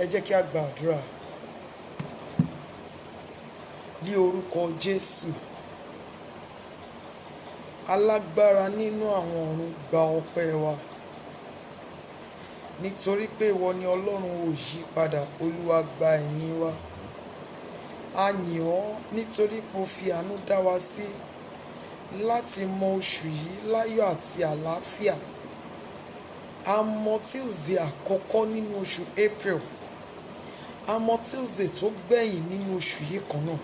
Ẹ jẹ́ kí a gba àdúrà ní orúkọ Jésù. Alágbára nínú àwọn ọ̀run, gba ọpẹ́ wa nítorí pé ìwọ ni Ọlọ́run ò yí padà. Olúwa, gba ẹ̀yìn wa. A yìn ọ́ nítorí pé o fi àánú dá wa sí láti mọ oṣù yìí láyọ̀ àti àlàáfíà. A mọ Tuesday àkọ́kọ́ nínú oṣù April. A mọ Tuesday tó gbẹ̀yìn nínú oṣù yìí kan náà.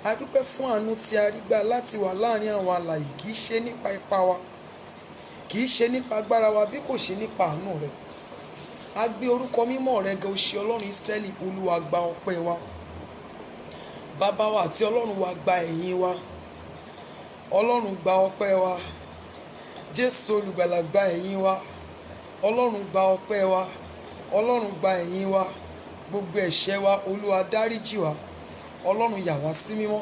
A dúpẹ́ fún àánú tí a rí gbà láti wà láàrin àwọn alààyè, kì í ṣe nípa ipá wa, kì í ṣe nípa agbára wa, bí kò ṣe nípa àánú rẹ. A gbé orúkọ mímọ́ rẹ ga, o ṣé Ọlọ́run Ísírẹ́lì. Olúwa, gba ọpẹ́ wa. Bàbá wa àti Ọlọ́run wa, gba ẹ̀yìn wa. Ọlọ́run, gba ọpẹ́ wa. Jésù olùgbàlà, gba ẹ̀yìn wa. Ọlọ́run, gba ọpẹ́ wa. Ọlọ́run, gba ẹ̀yìn wa. Gbogbo ẹ̀ṣẹ̀ wa Olúwa dáríjì wa. Ọlọ́run, yà wá sí mímọ́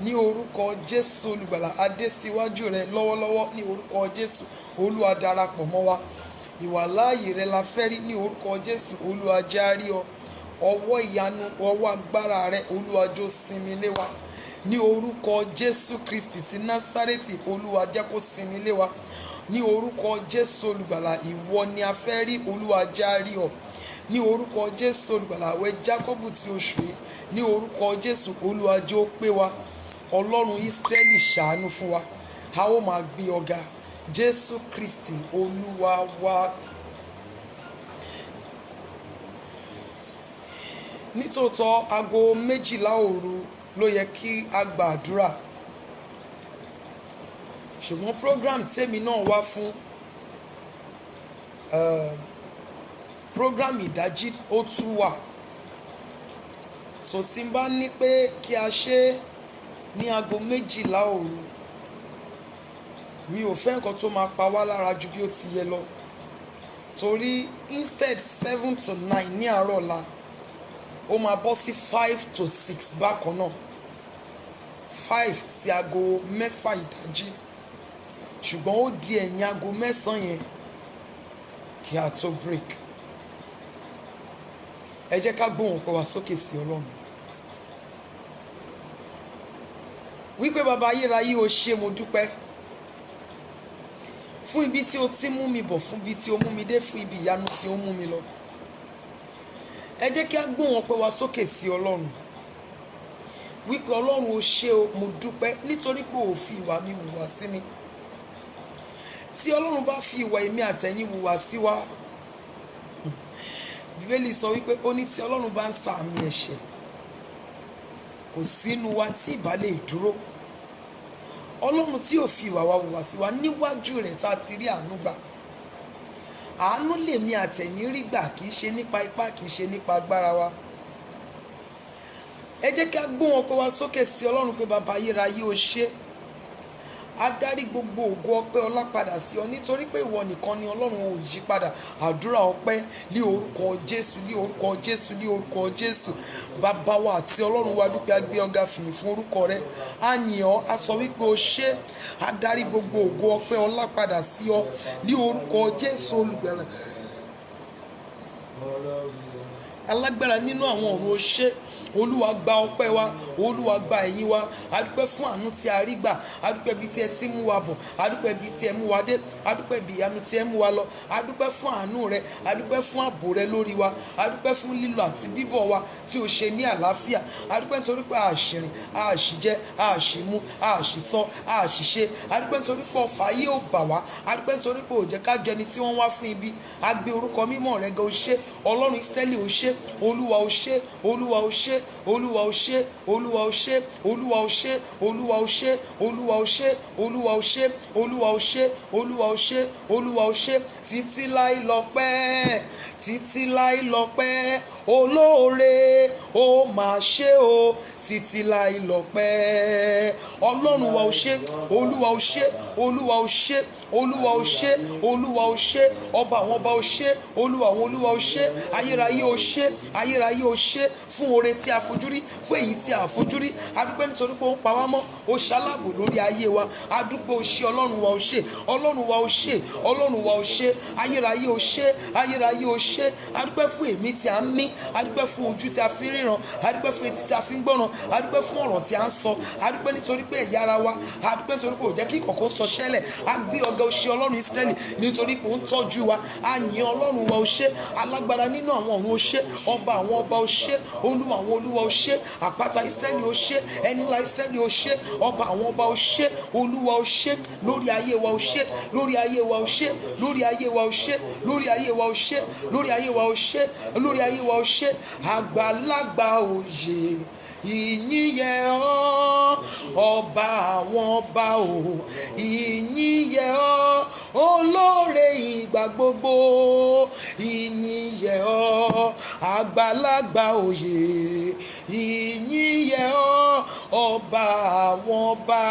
ní orúkọ Jésù olùgbàlà. A dé síwájú rẹ lọ́wọ́lọ́wọ́ ní orúkọ Jésù. Olúwa, darapọ̀ mọ́ wa. Ìwàláàyè rẹ la fẹ́ rí ní orúkọ Jésù. Olúwa, jẹ́ á rí ọ. Ọwọ́ ìyanu, ọwọ́ agbára rẹ Olúwa, jó sinmi lé wa ní orúkọ Jésù Kristi ti Násárẹ́tì. Olúwa, jẹ́ kó sinmi lé wa ní orúkọ Jésù olùgbàlà. Ìwọ ni a fẹ́ rí. Olúwa, jẹ́ á rí ọ ní orúkọ Jésù olùgbàlà. Àwẹ̀ Jákọ́bù ti oṣù yìí ní orúkọ Jésù. Olúwa, jẹ́ ó pé wa. Ọlọ́run Ísírẹ́lì, ṣàánú fún wa. A ó máa gbé ọ̀gá Jésù Kristi Olúwa wa. Nítòótọ́ aago 12 òru ló yẹ kí a gba àdúrà, ṣùgbọ́n program tèmi náà wá fún program ìdájí ó tún wà. So tí n bá ní pé kí a ṣe ní aago 12 òru, mi ò fẹ́ nǹkan tó máa pa wá lára ju bí ó ti yẹ lọ, torí instead 7 to 9 ní àárọ̀ ọ̀la ó máa bọ́ sí 5 to 6 bákan náà, 5 sí aago 6 ìdájí, ṣùgbọ́n ó di ẹ̀yìn aago 9 yẹn kí a tó break. Ẹ jẹ́ ká gbóhùn ọpẹ́ wa sókè sí Ọlọ́run wípé bàbá ayérayé, o ṣé, mo dúpẹ́ fún ibi tí o ti mú mi bọ̀, fún ibi tí o mú mi dé, fún ibi ìyanu tí o mú mi lọ. Ẹ jẹ́ kí a gbóhùn ọpẹ́ wa sókè sí Ọlọ́run wípé Ọlọ́run, o ṣé o, mo dúpẹ́ nítorí pé o fi ìwà mi hùwà sí mi. Tí Ọlọ́run bá fi ìwà èmi àtẹ̀yin hùwà sí wa, Bíbélì sọ wípé ó ní tí Ọlọ́run bá ń sa àmì ẹ̀ṣẹ̀, kò sínú wa tí ìbá lè dúró. Ọlọ́run tí ò fi ìwà wa hùwà sí wa, níwájú rẹ̀ tá a ti rí àánú gbà. Àánú lèmi àtẹ̀yin rí gbà, kì í ṣe nípa ipá, kì í ṣe nípa agbára wa. Ẹ jẹ́ kí a gbóhùn ọpẹ́ wa sókè sí Ọlọ́run pé bàbá ayérayé, o ṣé. A dárí gbogbo ògo ọpẹ́ ọlá padà sí ọ, nítorí pé ìwọ nìkan ni Ọlọ́run ò yí padà. Àdúrà ọpẹ́ ní orúkọ Jésù, ní orúkọ Jésù, ní orúkọ Jésù. Bàbá wa àti Ọlọ́run wa, dúpẹ́, a gbé ọ̀gá, fìyìn fún orúkọ rẹ. A yìn ọ́, a sọ wípé o ṣé. A dárí gbogbo ògo ọpẹ́ ọlá padà sí ọ ní orúkọ Jésù olùgbàlà. Alágbára nínú àwọn ọ̀run, o ṣé. Olúwa, gba ọpẹ́ wa. Olúwa, gba ẹ̀yìn wa. A dúpẹ́ fún àánú tí a rí gbà. A dúpẹ́ bí tí ẹ ti mú wa bọ̀. A dúpẹ́ bí tí ẹ mú wa dé. A dúpẹ́ bí ìyanu tí ẹ mú wa lọ. A dúpẹ́ fún àánú rẹ. A dúpẹ́ fún ààbò rẹ lórí wa. A dúpẹ́ fún lílọ àti bíbọ̀ wa tí o ṣe ní àlàáfíà. A dúpẹ́ nítorí pé a ṣì rìn, a ṣì jẹ, a ṣì mu, a ṣì sọ, a ṣì ṣe. A dúpẹ́ nítorí pé ọfà ayé ò bà wá. A dúpẹ́ nítorí pé ò jẹ́ ká jẹni tí wọ́n wá fún ibi. A gbé orúkọ mímọ́ rẹ ga, o ṣé. Ọlọ́run Ísírẹ́lì, o ṣé. Olúwa, o ṣé. Olúwa, o ṣé. Olúwa, o ṣé. Olúwa, o ṣé. Olúwa, o ṣé. Olúwa, o ṣé. Olúwa, o ṣé. Olúwa, o ṣé. Olúwa, o ṣé. Olúwa, o ṣé. Olúwa, o ṣé. Títí láí lọ́pẹ́, títí láí lọ́pẹ́, olóore ó máa ṣe o, títí láí lọ́pẹ́. Ọlọ́run wa, o ṣé. Olúwa, o ṣé. Olúwa, o ṣé. olúwa o ṣé, olúwa o ṣé, ọba àwọn ọba o ṣé, olúwa àwọn olúwa o ṣé, ayérayé o ṣé, ayérayé o ṣé fún oore tí a fojú rí, fún èyí tí a fojú rí. A dúpẹ́ nítorí pé ó ń pa wá mọ́, ó ṣaláàbò lórí ayé wa. A dúpẹ́ o ṣé, ọlọ́run wa o ṣé, ọlọ́run wa o ṣé, ọlọ́run wa o ṣé, ayérayé o ṣé, ayérayé o ṣé. A dúpẹ́ fún èémí tí a ń mí, a dúpẹ́ fún ojú tí a fi ń ríran, a dúpẹ́ fún etí tí a fi ń gbọ́ràn, a dúpẹ́ fún ọ̀rọ̀ tí a ń sọ, a dúpẹ́ nítorí pé ẹ̀yà ara wa, a dúpẹ́ nítorí pé ò jẹ́ kí ìkọ̀kọ̀ sọ ṣẹlẹ̀. A gbé ọ̀gá o ṣé ọlọ́run Ísírẹ́lì nítorí pé ó ń tọ́jú wa. A yìn ọlọ́run wa o ṣé, alágbára nínú àwọn ọ̀run o ṣé, ọba àwọn ọba o ṣé, olúwa àwọn olúwa o ṣé, àpáta Ísírẹ́lì o ṣé, ẹni ńlá Ísírẹ́lì o ṣé, ọba àwọn ọba o ṣé, olúwa o ṣé, lórí ayé wa o ṣé, lórí ayé wa o ṣé, lórí ayé wa o ṣé, lórí ayé wa o ṣé, lórí ayé wa o ṣé, lórí ayé wa o ṣé. Àgbàlagbà òye ìyìn yẹ ọ́, ọba àwọn ọba o, ìyìn yẹ ọ́, olóore ìgbà gbogbo, ìyìn yẹ ọ́, àgbàlagbà òye ìyìn yẹ ọ́, ọba àwọn ọba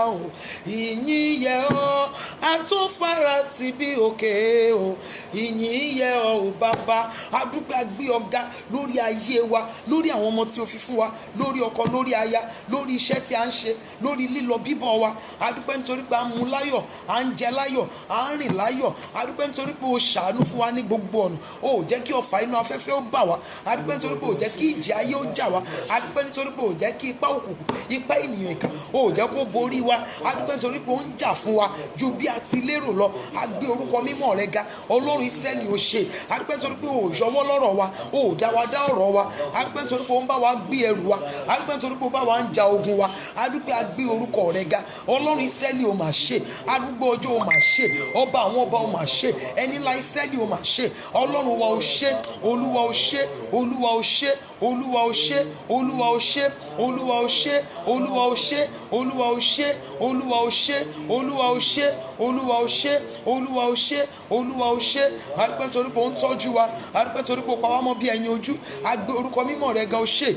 o, ìyìn yẹ ọ́, àtúnfàrà ti bí òkè o, ìyìn yẹ ọ́ o bàbá. A dúpẹ́, a gbé ọ̀gá lórí ayé wa, lórí àwọn ọmọ tí o fi fún wa, lórí ọkọ, lórí aya, lórí iṣẹ́ tí a ń ṣe, lórí lílọ bíbọ̀ wa. A dúpẹ́ nítorí pé a ń mu láyọ̀, à ń jẹ láyọ̀, à ń rìn láyọ̀. A dúpẹ́ nítorí pé o ṣàánú fún wa ní gbogbo ọ̀nà, o ò jẹ́ kí ọfà inú afẹ́fẹ́ ó bà wá. A dúpẹ́ nítorí pé o ò jẹ́ kí ìjì ayé ó jà wá. A dúpẹ́ nítorí pé o ò jẹ́ kí ipá òkùnkùn, ipá ènìyàn ìkà, o ò jẹ́ kó borí wa. A dúpẹ́ nítorí pé o ń jà fún wa ju bí a ti lérò lọ. A gbé orúkọ mímọ́ rẹ ga, ọlọ́run Ísírẹ́lì o ṣé. A dúpẹ́ nítorí pé o ò yọwọ́ lọ́rọ̀ wa, o ò dá wa dá ọ̀rọ̀ wa. A dúpẹ́ nítorí pé o ń bá wa gbé ẹrù wa. A dúpẹ́ nítorí pé o bá wa ń ja ogun wa. A dúpẹ́, a gbé orúkọ rẹ ga, ọlọ́run Ísírẹ́lì o mà ṣe, arúgbó ọjọ́ o mà ṣe, ọba àwọn ọba o mà ṣe, ẹni ńlá Ísírẹ́lì o mà ṣe, ọlọ́run wa o ṣé, olúwa o ṣé, olúwa o ṣé, olúwa o ṣé, olúwa o ṣé, olúwa o ṣé, olúwa o ṣé, olúwa o ṣé, olúwa o ṣé, olúwa o ṣé, olúwa o ṣé, olúwa o ṣé, olúwa o ṣé. A dúpẹ́ nítorí pé o ń tọ́jú wa, a dúpẹ́ nítorí pé o pa wá mọ́ bí ẹyin ojú. A gbé orúkọ mímọ́ rẹ ga o ṣé,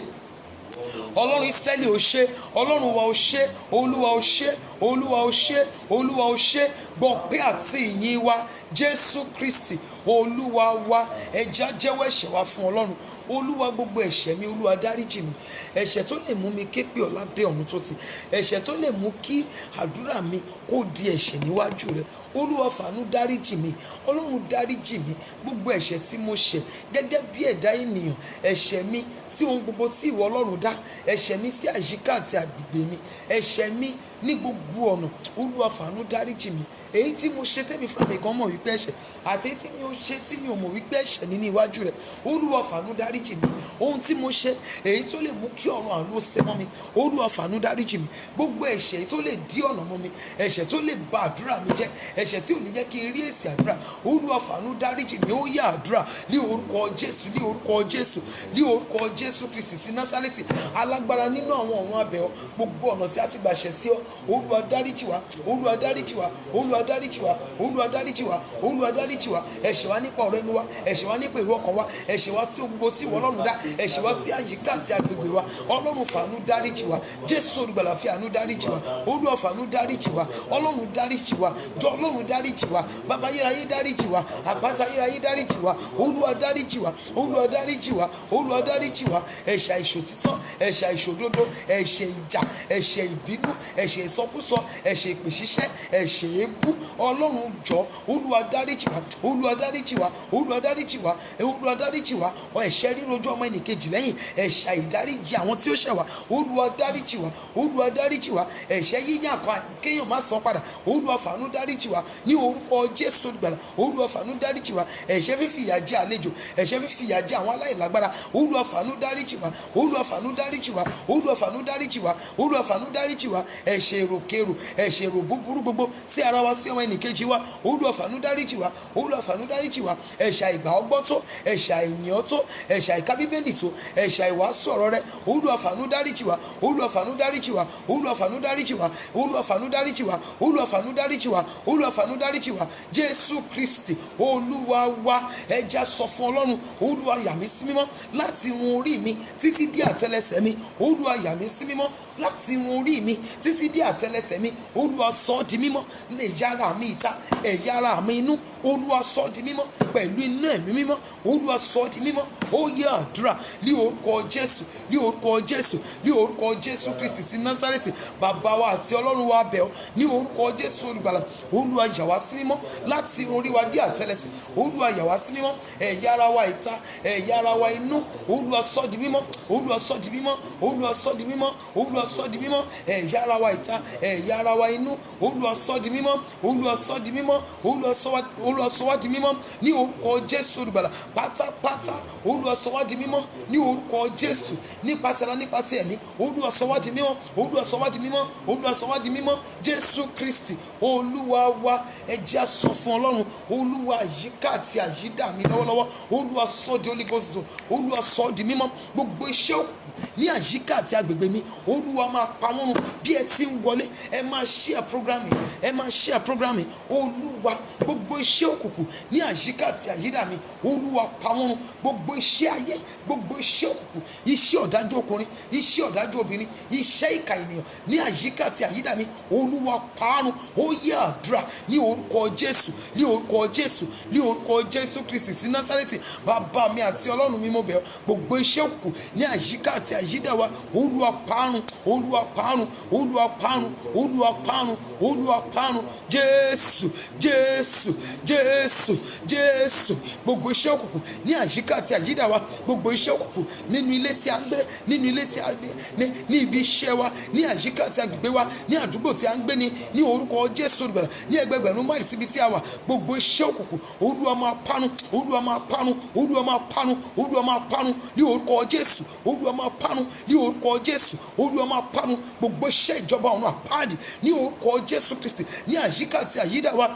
ọlọ́run Ísírẹ́lì o ṣé, ọlọ́run wa o ṣé, olúwa o ṣé, olúwa o ṣé, olúwa o ṣé. Gbọpẹ́ àti ìyìn wa, Jésù Kristi olúwa wa. Ẹ jẹ́ á jẹ́wọ́ ẹ̀ṣẹ̀ wa fún ọlọ́run. Olúwa, gbogbo ẹ̀ṣẹ̀ mi, olúwa dáríjì mi. Ẹ̀ṣẹ̀ tó lè mú mi ké pè ọ́ lábẹ́ ọ̀run tó ti, ẹ̀ṣẹ̀ tó lè mú kí àdúrà mi kó di ẹ̀ṣẹ̀ níwájú rẹ, olúwa fàánú dáríjì mi, ọlọ́run dáríjì mi. Gbogbo ẹ̀ṣẹ̀ tí mo ṣẹ̀ gẹ́gẹ́ bí ẹ̀dá ènìyàn, ẹ̀ṣẹ̀ mi sí ohun gbogbo tí ìwọ ọlọ́run dá, ẹ̀ṣẹ̀ mi sí àyíká àti agbègbè mi, ẹ̀ṣẹ̀ mi ní gbogbo ọ̀nà, olúwa fàánú dáríjì mi. Èyí tí mo ṣe tẹ́mi fúnra mi gan mọ̀ wípé ẹ̀ṣẹ̀, àti èyí tí mi ò ṣe tí mi ò mọ̀ wípé ẹ̀ṣẹ̀ ní iwájú rẹ̀, olúwa fàánú dáríjì mi. Ohun tí mo ṣe, èyí tó lè mú kí ọ̀run àánú ṣẹ mọ́ mi, olúwa fàánú dáríjì mi. Gbogbo ẹ̀ṣẹ̀ tó lè dí ọ̀nà mọ́ mi, ẹ̀ṣẹ̀ tó lè ba àdúrà mi jẹ́, ẹ̀ṣẹ̀ tí ò ní jẹ́ kí n rí èsì àdúrà, olúwa fàánú dáríjì mi. Ó yá àdúrà ní orúkọ Jésù, ní orúkọ Jésù, ní orúkọ Jésù Kristi ti Násárẹ́tì, alágbára nínú àwọn ọ̀run abẹ́ ọ. Gbogbo ọ̀nà tí a ti gbà ṣẹ̀ sí ọ, olúwa dáríjì wá, olúwa dáríjì wá, olúwa dáríjì wá, olúwa dáríjì wá, olúwa dáríjì wá. Ẹ̀ṣẹ̀ wa nípa ọ̀rọ̀ ẹnu wa, ẹ̀ṣẹ̀ wa nípa èrò ọkàn wa, ẹ̀ṣẹ̀ wa sí gbogbo tí ìwọ ọlọ́run dá, ẹ̀ṣẹ̀ wa sí àyíká àti agbègbè wa, ọlọ́run fàánú dáríjì wá. Jésù olùgbàlà fi àánú dáríjì wá, olúwa fàánú dáríjì wá, ọlọ́run dáríjì wá, jọ ọlọ́run dáríjì wá, bàbá ayérayé dáríjì wá, àpáta ayérayé dáríjì wá, olúwa dáríjì wá, olúwa dáríjì wá, olúwa dáríjì wá. Ẹ̀ṣẹ̀ àìṣòtítọ́, ẹ̀ṣẹ̀ àìṣòdodo, ẹ̀ṣẹ̀ ìjà, ẹ̀ṣẹ̀ ìbínú, ẹ̀ṣẹ̀ ìsọkúsọ, ẹ̀ṣẹ̀ ìpè ṣíṣẹ́, ẹ̀ṣẹ̀ èébú, ọlọ́run jọ, olúwa dáríjì wá, olúwa dáríjì wá, olúwa dáríjì wá, olúwa dáríjì wá. Ẹ̀ṣẹ̀ rírojú ọmọ ẹnìkejì lẹ́yìn, ẹ̀ṣẹ̀ àìdáríjì àwọn tí ó ṣẹ̀ wá, olúwa dáríjì wá, olúwa dáríjì wá. Ẹ̀ṣẹ̀ yíyàn kan kéèyàn má san padà, olúwa fàánú dáríjì wá ní orúkọ Jésù olùgbàlà, olúwa fàánú dáríjì wá. Ẹ̀ṣẹ̀ fífi ìyà jẹ àlejò, ẹ̀ṣẹ̀ fífi ìyà jẹ àwọn aláìlágbára, olúwa fàánú dáríjì wá, olúwa fàánú dáríjì wá, olúwa fàánú dáríjì wá, olúwa fàánú dáríjì wá. Ẹ̀ṣẹ̀ èròkèrò, ẹ̀ṣẹ̀ èrò búburú gbogbo sí ara wa, sí ọmọ ẹnìkejì wa, olúwa fàánú dáríjì wá, olúwa fàánú dáríjì wá. Ẹ̀ṣẹ̀ àìgbà ọgbọ́ tó, ẹ̀ṣẹ̀ àìyàn tó, ẹ̀ṣẹ̀ àìka bíbélì tó, ẹ̀ṣẹ̀ àìwàásù ọ̀rọ̀ rẹ, olúwa fàánú dáríjì wá, olúwa fàánú dáríjì wá, olúwa fàánú dáríjì wá, olúwa fàánú dáríjì wá, olúwa fàánú dáríjì wá, olúwa olúwa fàánú dáríjì wá jésù kristi olúwa wa. Ẹja sọ fún ọlọ́run olúwa yà mí sí mímọ́ láti irun orí mi títí dé àtẹlẹsẹ̀ mi, olúwa yà mí sí mímọ́ láti irun orí mi títí dé àtẹlẹsẹ̀ mi, olúwa sọ ọ́ di mímọ́ ẹ̀yà ara mi ìta ẹ̀yà ara mi inú, olúwa sọ ọ́ di mímọ́ pẹ̀lú iná ẹ̀mí mímọ́, olúwa sọ ọ́ di mímọ́. Ó yẹ àdúrà ní orúkọ jésù, ní orúkọ jésù, ní orúkọ jésù kristi ti násárẹ́tì. Bàbá wa àti ọlọ́run wa bẹ̀ ọ́ ní orúkọ jésù olùgbàlà, olúwa yà wá sí mímọ́ láti irun orí wa dé àtẹlẹsẹ̀, olúwa yà wá sí mímọ́ ẹ̀yà ara wa ìta ẹ̀yà ara wa inú, olúwa sọ ọ́ di mímọ́, olúwa sọ ọ́ di mímọ́, olúwa sọ ọ́ di mímọ́, olúwa sọ ọ́ di mímọ́ ẹ̀yà ara wa ìta ẹ̀yà ara wa inú, olúwa sọ ọ́ di mímọ́, olúwa sọ ọ́ di mímọ́, olúwa sọ wá di mímọ́ ní orúkọ jésù olùgbàlà pátápátá, olúwa sọ wá di mímọ́ ní orúkọ jésù, nípa tara nípa ti ẹ̀mí, olúwa sọ wá di mímọ́, olúwa sọ wá di mímọ́, olúwa sọ wá di mímọ́ jésù kristi olúwa wa. Ẹ jẹ́ á sọ fún ọlọ́run olúwa àyíká àti àyídà mi lọ́wọ́lọ́wọ́, olúwa sọ di Holy Ghost, olúwa sọ di mímọ́. Gbogbo iṣẹ́ òkùnkùn ní àyíká àti agbègbè mi, olúwa máa pa wọ́n run. Bí ẹ ti ń wọlé ẹ máa share program, ẹ máa share program. Olúwa gbogbo iṣẹ́ òkùnkùn ní àyíká àti àyídà mi, olúwa pa wọ́n run. Gbogbo iṣẹ́ ayé, gbogbo iṣẹ́ òkùnkùn, iṣẹ́ ọ̀dájú ọkùnrin, iṣẹ́ ọ̀dájú obìnrin, iṣẹ́ ìkà ènìyàn ní àyíká àti àyídà mi, olúwa pa á run. Ó yẹ àdúrà ní orúkọ jésù, ní orúkọ jésù, ní orúkọ jésù kristi sí násárẹ́tì. Bàbá mi àti ọlọ́run mi mo bẹ̀ ọ́, gbogbo iṣẹ́ òkùnkùn ní àyíká àti àyídà wa, olúwa pa á run, olúwa pa á run, olúwa pa á run, olúwa pa á run, olúwa pa á run. Jésù jésù jésù jésù. Gbogbo iṣẹ́ òkùnkùn ní àyíká àti àyídà wa, gbogbo iṣẹ́ òkùnkùn nínú ilé tí a ń gbé, nínú ilé tí a gbé, ní ibi iṣẹ́ wa, ní àyíká àti agbègbè wa, ní àdúgbò tí a ń gbé ní orúkọ jésù olùgbàlà, ní ẹgbẹgbẹ̀rún máìlì síbi tí a wà, gbogbo iṣẹ́ òkùnkùn olúwa máa parun, olúwa máa parun, olúwa máa parun, olúwa máa parun ní orúkọ jésù, olúwa máa parun ní orúkọ jésù, olúwa máa parun. Gbogbo iṣẹ́ ìjọba ọ̀run àpáàdì ní orúkọ jésù kristi ní àyíká àti àyídà wa,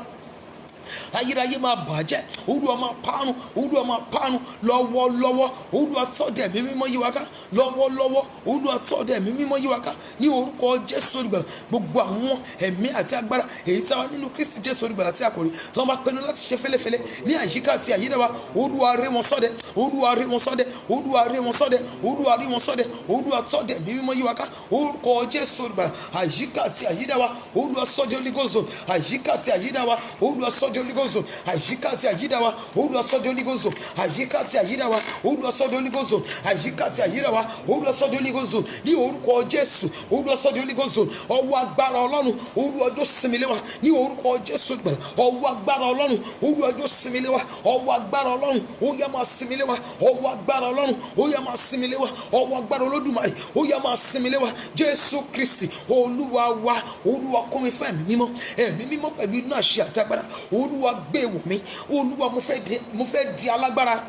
ayérayé máa bàjẹ́, olúwa máa parun, olúwa máa parun lọ́wọ́lọ́wọ́, olúwa tọ́dẹ̀ ẹ̀mí mímọ́ yí wa ká lọ́wọ́lọ́wọ́, olúwa tọ́dẹ̀ ẹ̀mí mímọ́ yí wa ká ní orúkọ jésù olùgbàlà. Gbogbo àwọn ẹ̀mí àti agbára èyí tí a wà nínú kristi jésù olùgbàlà tí a kò rí, tí wọ́n bá pinnu láti ṣe fẹ́lẹ́fẹ́lẹ́ ní àyíká àti àyídà wa, olúwa ré wọn sọ́dẹ̀, olúwa ré wọn sọ́dẹ̀, olúwa ré wọn sọ́dẹ̀, olúwa ré wọn sọ́dẹ̀, olúwa tọ́dẹ̀ ẹ̀mí mímọ́ yí wa ká orúkọ jésù olùgbàlà. Àyíká àti àyídà wa, olúwa sọ di Holy Ghost, àyíká àti àyídà wa, olúwa sọ di Holy Ghost, àyíká àti àyídà wa, olúwa sọ di Holy Ghost, àyíká àti àyídà wa, olúwa sọ di Holy Ghost, àyíká àti àyídà wa, olúwa sọ di Holy Ghost ní orúkọ jésù, olúwa sọ di Holy Ghost. Ọwọ́ agbára ọlọ́run olúwa jọ̀ọ́ sinmi lé wa ní orúkọ jésù gbẹ̀rẹ̀, ọwọ́ agbára ọlọ́run olúwa jọ̀ọ́ sinmi lé wa, ọwọ́ agbára ọlọ́run ó yá máa sinmi lé wa, ọwọ́ agbára ọlọ́run ó yá máa sinmi lé wa, ọwọ́ agbára olódùmarè ó yá máa sinmi lé wa. Jésù kristi olúwa wa, olúwa kún mi fún ẹ̀mí mímọ́, ẹ̀mí mímọ́ pẹ̀lú iná àṣẹ àti agbára, olúwa gbé wọ̀ mí, olúwa mo fẹ́ di alágbára,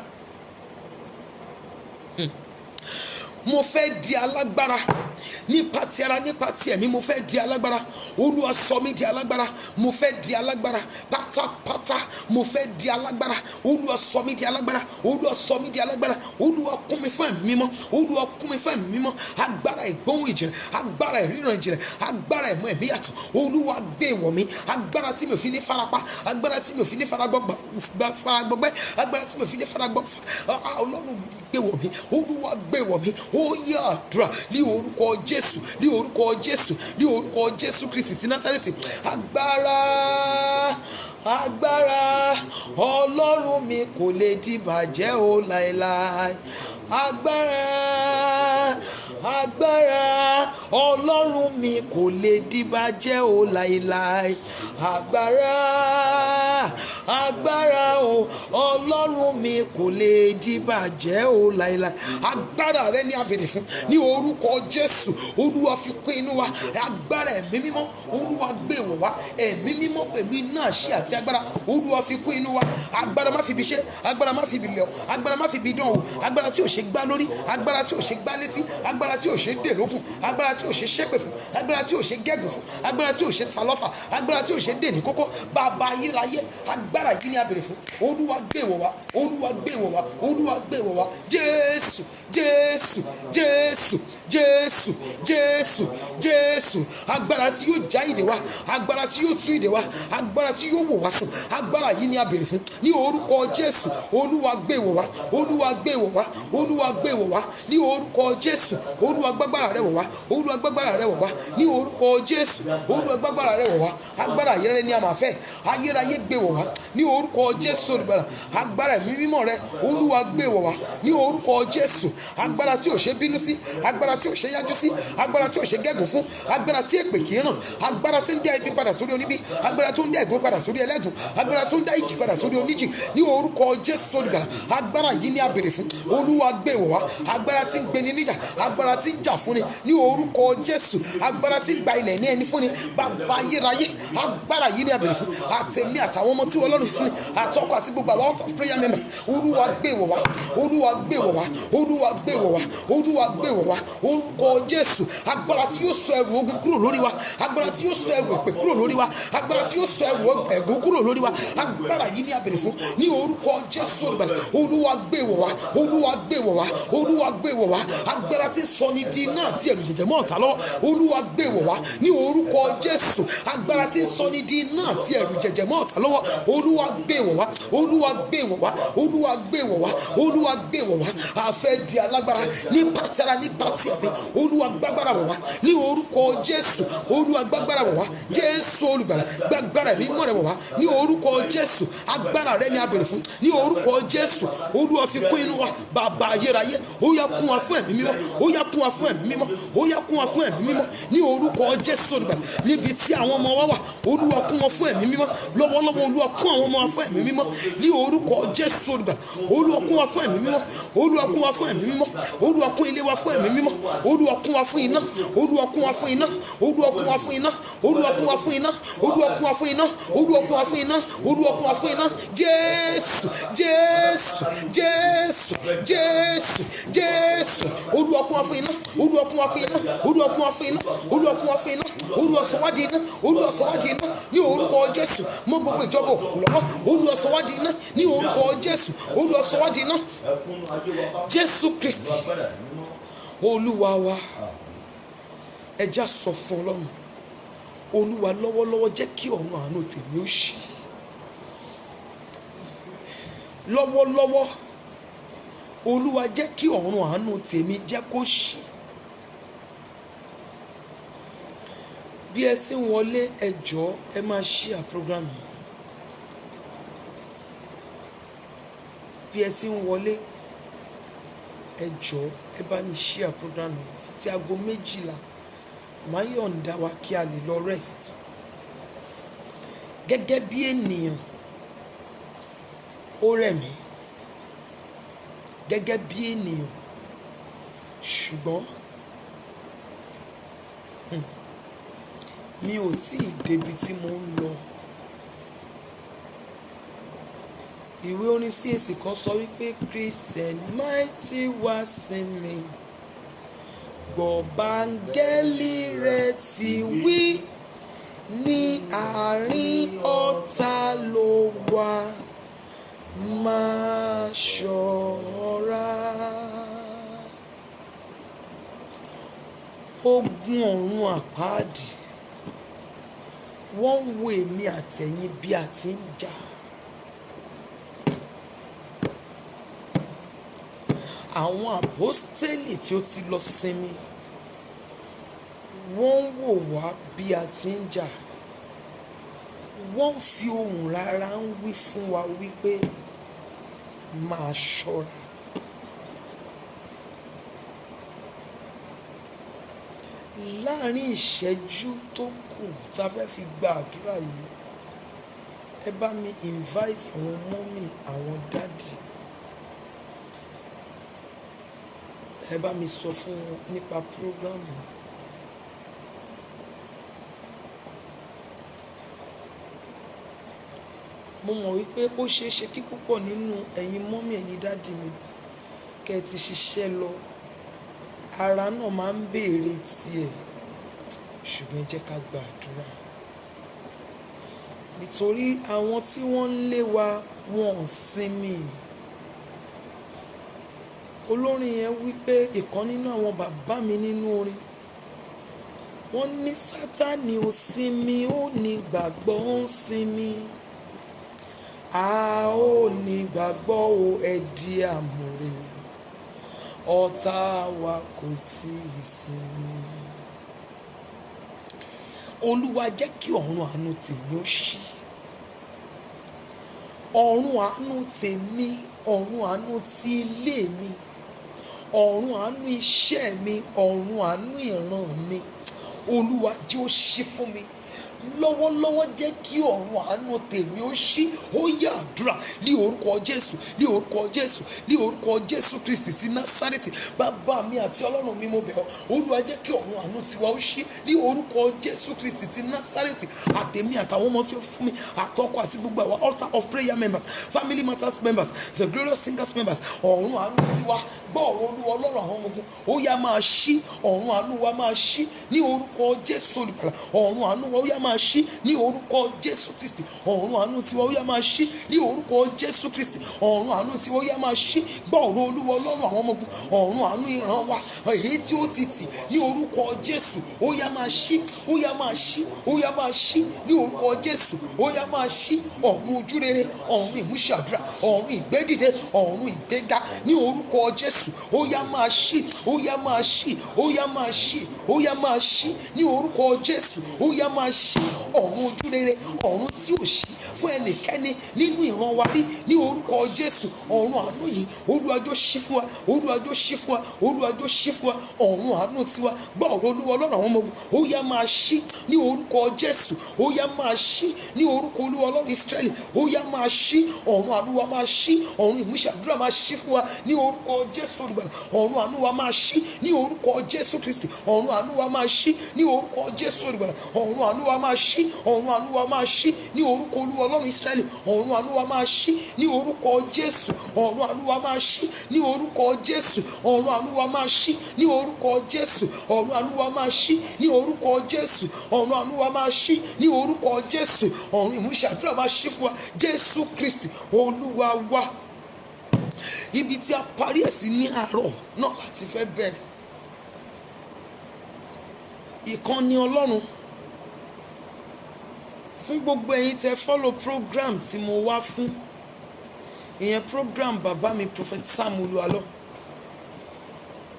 mo fẹ́ di alágbára nípa ti ara nípa ti ẹ̀mí, mo fẹ́ di alágbára, olúwa sọ mí di alágbára, mo fẹ́ di alágbára pátápátá, mo fẹ́ di alágbára, olúwa sọ mí di alágbára, olúwa sọ mí di alágbára, olúwa kún mi fún ẹ̀mí mímọ́, olúwa kún mi fún ẹ̀mí mímọ́, agbára ìgbóhùn ìjìnlẹ̀, agbára ìríran ìjìnlẹ̀, agbára ìmọ̀ ẹ̀mí yàtọ̀, olúwa gbé wọ̀ mí, agbára tí mi ò fi ní farapa, agbára tí mi ò fi ní faragbọgbẹ́, agbára tí mi ò fi ní faragbọfà, ọlọ́run gbé wọ̀ mí, olúwa gbé wọ̀ mí. Ó yá àdúrà ní orúkọ jésù, ní orúkọ jésù, ní orúkọ jésù kristi ti násárẹ́tì. Agbára agbára ọlọ́run mi kò lè dìbàjẹ́ o láéláé. Agbára agbára ọlọ́run mi kò lè dìbàjẹ́ o láéláé. Agbára agbára o ọlọ́run mi kò lè dìbàjẹ́ o láéláé. Agbára rẹ ni a béèrè fún ní orúkọ jésù. Olúwa fi kún inú wa agbára ẹ̀mí mímọ́, olúwa gbé wọ̀ wá ẹ̀mí mímọ́ pẹ̀lú iná àṣẹ àti agbára, olúwa fi kún inú wa. Agbára má fi ibi ṣe, agbára má fi ibi lẹ̀ ọ́, agbára má fi ibi dán o, agbára tí ò ṣe gbá lórí, agbára tí ò ṣe gbá létí, agbára tí ò ṣe dè lókun, agbára tí ò ṣe ṣépè fún, agbára tí ò ṣe gẹ́gùn fún, agbára tí ò ṣe ta lọ́fà, agbára tí ò ṣe dè ní kókó. Bàbá ayérayé, agbára yìí ni a béèrè fún. Olúwa gbé ìwọ̀ wá, Olúwa gbé ìwọ̀ wá, Olúwa gbé ìwọ̀ wá. Jésù, Jésù, Jésù, Jésù, Jésù, Jésù. Agbára tí yóò já ìdè wá, agbára tí yóò tú ìdè wá, agbára tí yóò wò wá sùn, agbára yìí ni a béèrè fún. Ní orúkọ Jésù, Olúwa gbé ìwọ̀ wá, Olúwa gbé ìwọ̀ wá, Olúwa gbé ìwọ̀ wá. Ní orúkọ Jésù, Olúwa gbàgbára rẹ̀ wọ̀ wá, Olúwa gbàgbára rẹ̀ wọ̀ wá. Ní orúkọ Jésù, Olúwa gbàgbára rẹ̀ wọ̀ wá. Agbára ayérayé ni a máa fẹ́, ayérayé gbé wọ̀ wá. Ní orúkọ Jésù olùgbàlà, agbára ẹ̀mí mímọ́ rẹ̀, Olúwa gbé wọ̀ wá. Ní orúkọ Jésù, agbára tí ò ṣe bínú sí, agbára tí ò ṣe yájú sí, agbára tí ò ṣe gẹ́gùn fún, agbára tí èpè kì í ràn, agbára tí ń dá ibi padà sórí oníbí, agbára tó ń dá ẹ̀gún padà sórí ẹlẹ́gùn, agbára tó ń dá ìjì padà sórí oníjì. Ní orúkọ Jésù olùgbàlà, agbára yìí ni a béèrè fún. Olúwa gbé wọ̀ wá. Agbára tí ń gbeni níjà, agbára tí ń jà fúnni. Ní orúkọ Jésù, agbára tí ń gba ilẹ̀ ní ẹni fúnni. Bàbá ayérayé, agbára yìí ni a béèrè fún. Àtẹ̀mí àtàwọn ọmọ tí Ọlọ́run fún mi, àtọkọ àti gbogbo àwọn out of prayer members, Olúwa gbé wọ̀ wá, Olúwa gbé wọ̀ wá, Olúwa gbé wọ̀ wá, Olúwa gbé wọ̀ wá. Orúkọ Jésù, agbára tí yóò sọ ẹrù ogun kúrò lórí wa, agbára tí yóò sọ ẹrù èpè kúrò lórí wa, agbára tí yóò sọ ẹrù ẹ̀gún kúrò lórí wa. Agbára yìí ni a béèrè fún. Ní orúkọ Jésù olùgbàlà, Olúwa gbé wọ̀ wá, Olúwa gbé wọ̀ wá, Olúwa gbé wọ̀ wá. Agbára tí ń sọ ní di náà tí ẹ̀rù jẹ̀jẹ̀ mọ́ ọ̀tá lọ́wọ́, Olúwa gbé wọ̀ wá. Ní orúkọ Jésù, agbára tí ń sọ ní di náà tí ẹ̀rù jẹ̀jẹ̀ mọ́ ọ̀tá lọ́wọ́, Olúwa gbé wọ̀ wá, Olúwa gbé wọ̀ wá, Olúwa gbé wọ̀ wá, Olúwa gbé wọ̀ wá. A fẹ́ di alágbára nípa ti ara, nípa ti ẹ̀mí. Olúwa gbàgbára wọ̀ wá. Ní orúkọ Jésù, Olúwa gbàgbára wọ̀ wá. Jésù olùgbàlà, gbàgbára ẹ̀mí mímọ́ rẹ̀ wọ̀ wá. Ní orúkọ Jésù, agbára rẹ̀ ni a béèrè fún. Ní orúkọ Jésù, Olúwa fi kún inú wa. Bàbá ayérayé, ó yá kún wa fún ẹ̀mí mímọ́, ó yá kún wa fún ẹ̀mí mímọ́, ó yá kún wa fún ẹ̀mí mímọ́. Ní orúkọ Jésù olùgbàlà, níbi tí àwọn ọmọ wa wà, Olúwa kún wọn fún ẹ̀mí mímọ́. Lọ́wọ́lọ́wọ́, Olúwa kún àwọn ọmọ wa fún ẹ̀mí mímọ́. Ní orúkọ Jésù olùgbàlà, Olúwa kún wa fún ẹ̀mí mímọ́, Olúwa kún wa fún ẹ̀mí mímọ́, Olúwa kún ilé wa fún ẹ̀mí mímọ́, Olúwa kún wa fún iná, Olúwa kún wa fún iná, Olúwa kún wa fún iná, Olúwa kún wa fún iná, Olúwa kún wa fún iná, Olúwa kún wa fún iná, Olúwa kún wa fún iná. Jésù, Jésù, Jésù, Jésù, Jésù. Olúwa kún wa fún iná, Olúwa kún wa fún iná, Olúwa kún wa fún iná, Olúwa kún wa fún iná, Olúwa sọ wá di iná, Olúwa sọ wá di iná. Ní orúkọ Jésù, mọ́ gbogbo ìjọba òkùnkùn lọ́wọ́, Olúwa sọ wá di iná. Ní orúkọ Jésù, Olúwa sọ wá di iná. Jésù Kristi, Olúwa wa, ẹ já sọ fún Ọlọ́run. Olúwa, lọ́wọ́lọ́wọ́ jẹ́ kí ọ̀run àánú tèmi ó ṣí. Lọ́wọ́lọ́wọ́, Olúwa jẹ́ kí ọ̀run àánú tèmi jẹ́ kó ṣí. Bí ẹ ti ń wọlé, ẹ jọ̀ọ́ ẹ máa share program yìí. Bí ẹ ti ń wọlé, ẹ jọ̀ọ́ ẹ bá mi share program yìí. Títí aago 12 máa yọ̀ǹda wa kí a lè lọ rest. Gẹ́gẹ́ bí ènìyàn, ó rẹ̀ mí. Gẹ́gẹ́ bí ènìyàn, ṣùgbọ́n mi ò tí ì débi tí mo ń lọ. Ìwé orin CAC kan sọ wípé Christian mighty wá sí mi, gbọ́ báńgẹ́lì rẹ̀ ti wí, ní àárín ọ̀tá ló wà, máa ṣọ́ra. Ogun ọ̀run àpáàdì, wọ́n ń wo èmi àtẹ̀yìn bí a ti ń jà. Àwọn àpọ́stélì tí ó ti lọ sinmi, wọ́n ń wò wá bí a ti ń jà. Wọ́n ń fi ohùn rárá ń wí fún wa wípé máa ṣọ́ra. Láàárín ìṣẹ́jú tó kù tá a fẹ́ fi gba àdúrà yìí, ẹ bá mi invite àwọn mọ́mì, àwọn dádì. Ẹ bá mi sọ fún wọn nípa program yìí. Mo mọ̀ wípé ó ṣeé ṣe kí púpọ̀ nínú ẹ̀yin mọ́mì, ẹ̀yin dádì mi kẹ́ ẹ ti ṣiṣẹ́ lọ, ara náà máa ń béèrè tiẹ̀, ṣùgbọ́n ẹ jẹ́ ká gba àdúrà. Nítorí àwọn tí wọ́n ń lé wa wọn ò sinmi. Olórin yẹn wí pé ìkan nínú àwọn bàbá mi nínú orin, wọ́n ní Sátánì ò sinmi, ó ní gbàgbọ́ ń sinmi. A ó ní gbàgbọ́ o, ẹ di àmùrè, ọ̀tá wa kò tí ì sinmi. Olúwa jẹ́ kí ọ̀run àánú tèmi ó ṣí. Ọ̀run àánú tèmi, ọ̀run àánú ti ilé mi, ọ̀run àánú iṣẹ́ mi, ọ̀run àánú ìran mi. Olúwa jẹ́ ó ṣí fún mi. Lọ́wọ́lọ́wọ́ jẹ́ kí ọ̀run àánú tèmi ó ṣí. Ó yá àdúrà ní orúkọ Jésù, ní orúkọ Jésù, ní orúkọ Jésù Kristi ti Násárẹ́tì. Bàbá mi àti Ọlọ́run mi, mo bẹ̀ ọ́, Olúwa jẹ́ kí ọ̀run àánú tiwa ó ṣí ní orúkọ Jésù Kristi ti Násárẹ́tì. Àtèmi àtàwọn ọmọ tí ó fún mi, àtọkọ àti gbogbo àwọn altar of prayer members, family matters members, the glorious singers members, ọ̀run àánú tiwa gbọ́ ọ̀rọ̀ Olúwa Ọlọ́run àwọn ọmọ ogun. Ó yá máa ṣí, ọ̀run àánú wa máa ṣí ní orúkọ Jésù olùgbàlà. Ọ̀run àánú wa ó yá máa ṣí ní orúkọ Jésù Kristi. Ọ̀run àánú tiwa ó yá máa ṣí ní orúkọ Jésù Kristi. Ọ̀run àánú tiwa ó yá máa ṣí gbọ́ ọ̀rọ̀ Olúwa Ọlọ́run àwọn ọmọ ogun. Ọ̀run àánú ìran wa èyí tí ó ti tì ní orúkọ Jésù ó yá máa ṣí, ó yá máa ṣí, ó yá máa ṣí ní orúkọ Jésù. Ó yá máa ṣí ọ̀run ojúrere, ọ̀run ìmúṣàdúrà, ọ̀run ìgbédìde, ọ̀run ìgbéga ní orúkọ Jésù. Ó yá máa ṣí, ó yá máa ṣí, ó yá máa ṣí, ó yá máa ṣí ní orúkọ Jésù. Ó yá máa ṣí ọ̀run ojúrere, ọ̀run tí ò ṣí fún ẹnikẹ́ni nínú ìran wa rí ní orúkọ Jésù. Ọ̀run àánú yìí Olúwa jọ̀ọ́ ṣí fún wa, Olúwa jọ̀ọ́ ṣí fún wa, Olúwa jọ̀ọ́ ṣí fún wa. Ọ̀run àánú tiwa gbọ́ ọ̀rọ̀ Olúwa Ọlọ́run àwọn ọmọ ogun. Ó yá máa ṣí ní orúkọ Jésù. Ó yá máa ṣí ní orúkọ Olúwa Ọlọ́run Ísírẹ́lì. Ó yá máa ṣí, ọ̀run àánú wa máa ṣí, ọ̀run ìmúṣàdúrà máa ṣí fún wa ní orúkọ Jésù olùgbàlà. Ọ̀run àánú wa máa ṣí ní orúkọ Jésù Kristi. Ọ̀run àánú wa máa ṣí ní orúkọ Jésù olùgbàlà. Ọ̀run àánú wa máa ṣí, ọ̀run àánú wa máa ṣí ní orúkọ Olúwa Ọlọ́run Ísírẹ́lì. Ọ̀run àánú wa máa ṣí ní orúkọ Jésù. Ọ̀run àánú wa máa ṣí ní orúkọ Jésù. Ọ̀run àánú wa máa ṣí ní orúkọ Jésù. Ọ̀run àánú wa máa ṣí ní orúkọ Jésù. Ọ̀run àánú wa máa ṣí ní orúkọ Jésù. Ọ̀run ìmúṣàdúrà máa ṣí fún wa Jésù Kristi Olúwa wa. Ibi tí a parí ẹ̀ sí ní àárọ̀ náà láti fẹ́ bẹ̀rẹ̀. Ìkànnì Ọlọ́run fún gbogbo ẹ̀yin tẹ́ follow program tí mo wá fún, ìyẹn program bàbá mi Prophet Sam Olúwalọ.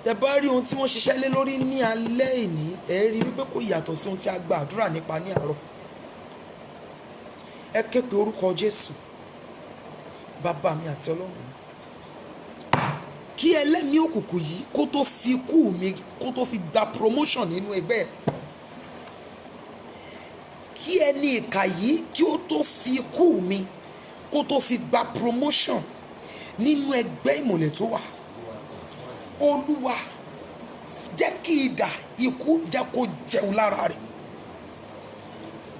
Tẹ́ bá rí ohun tí wọ́n ṣiṣẹ́ lé lórí ní alẹ́ ìní, ẹ rí wípé kò yàtọ̀ sí ohun tí a gba àdúrà nípa ní àárọ̀. Ẹ ké pe orúkọ Jésù, bàbá mi àti Ọlọ́run mi. Kí ẹlẹ́mìí òkùnkùn yìí kó tó fi ikú mi, kó tó fi gba promotion nínú ẹgbẹ́ ẹ̀. Kí ẹni ìkà yìí kí ó tó fi ikú mi, kó tó fi gba promotion nínú ẹgbẹ́ ìmọ̀lẹ̀ tó wà. Olúwa jẹ́ kí idà ikú jẹ́ kó jẹun lára rẹ̀.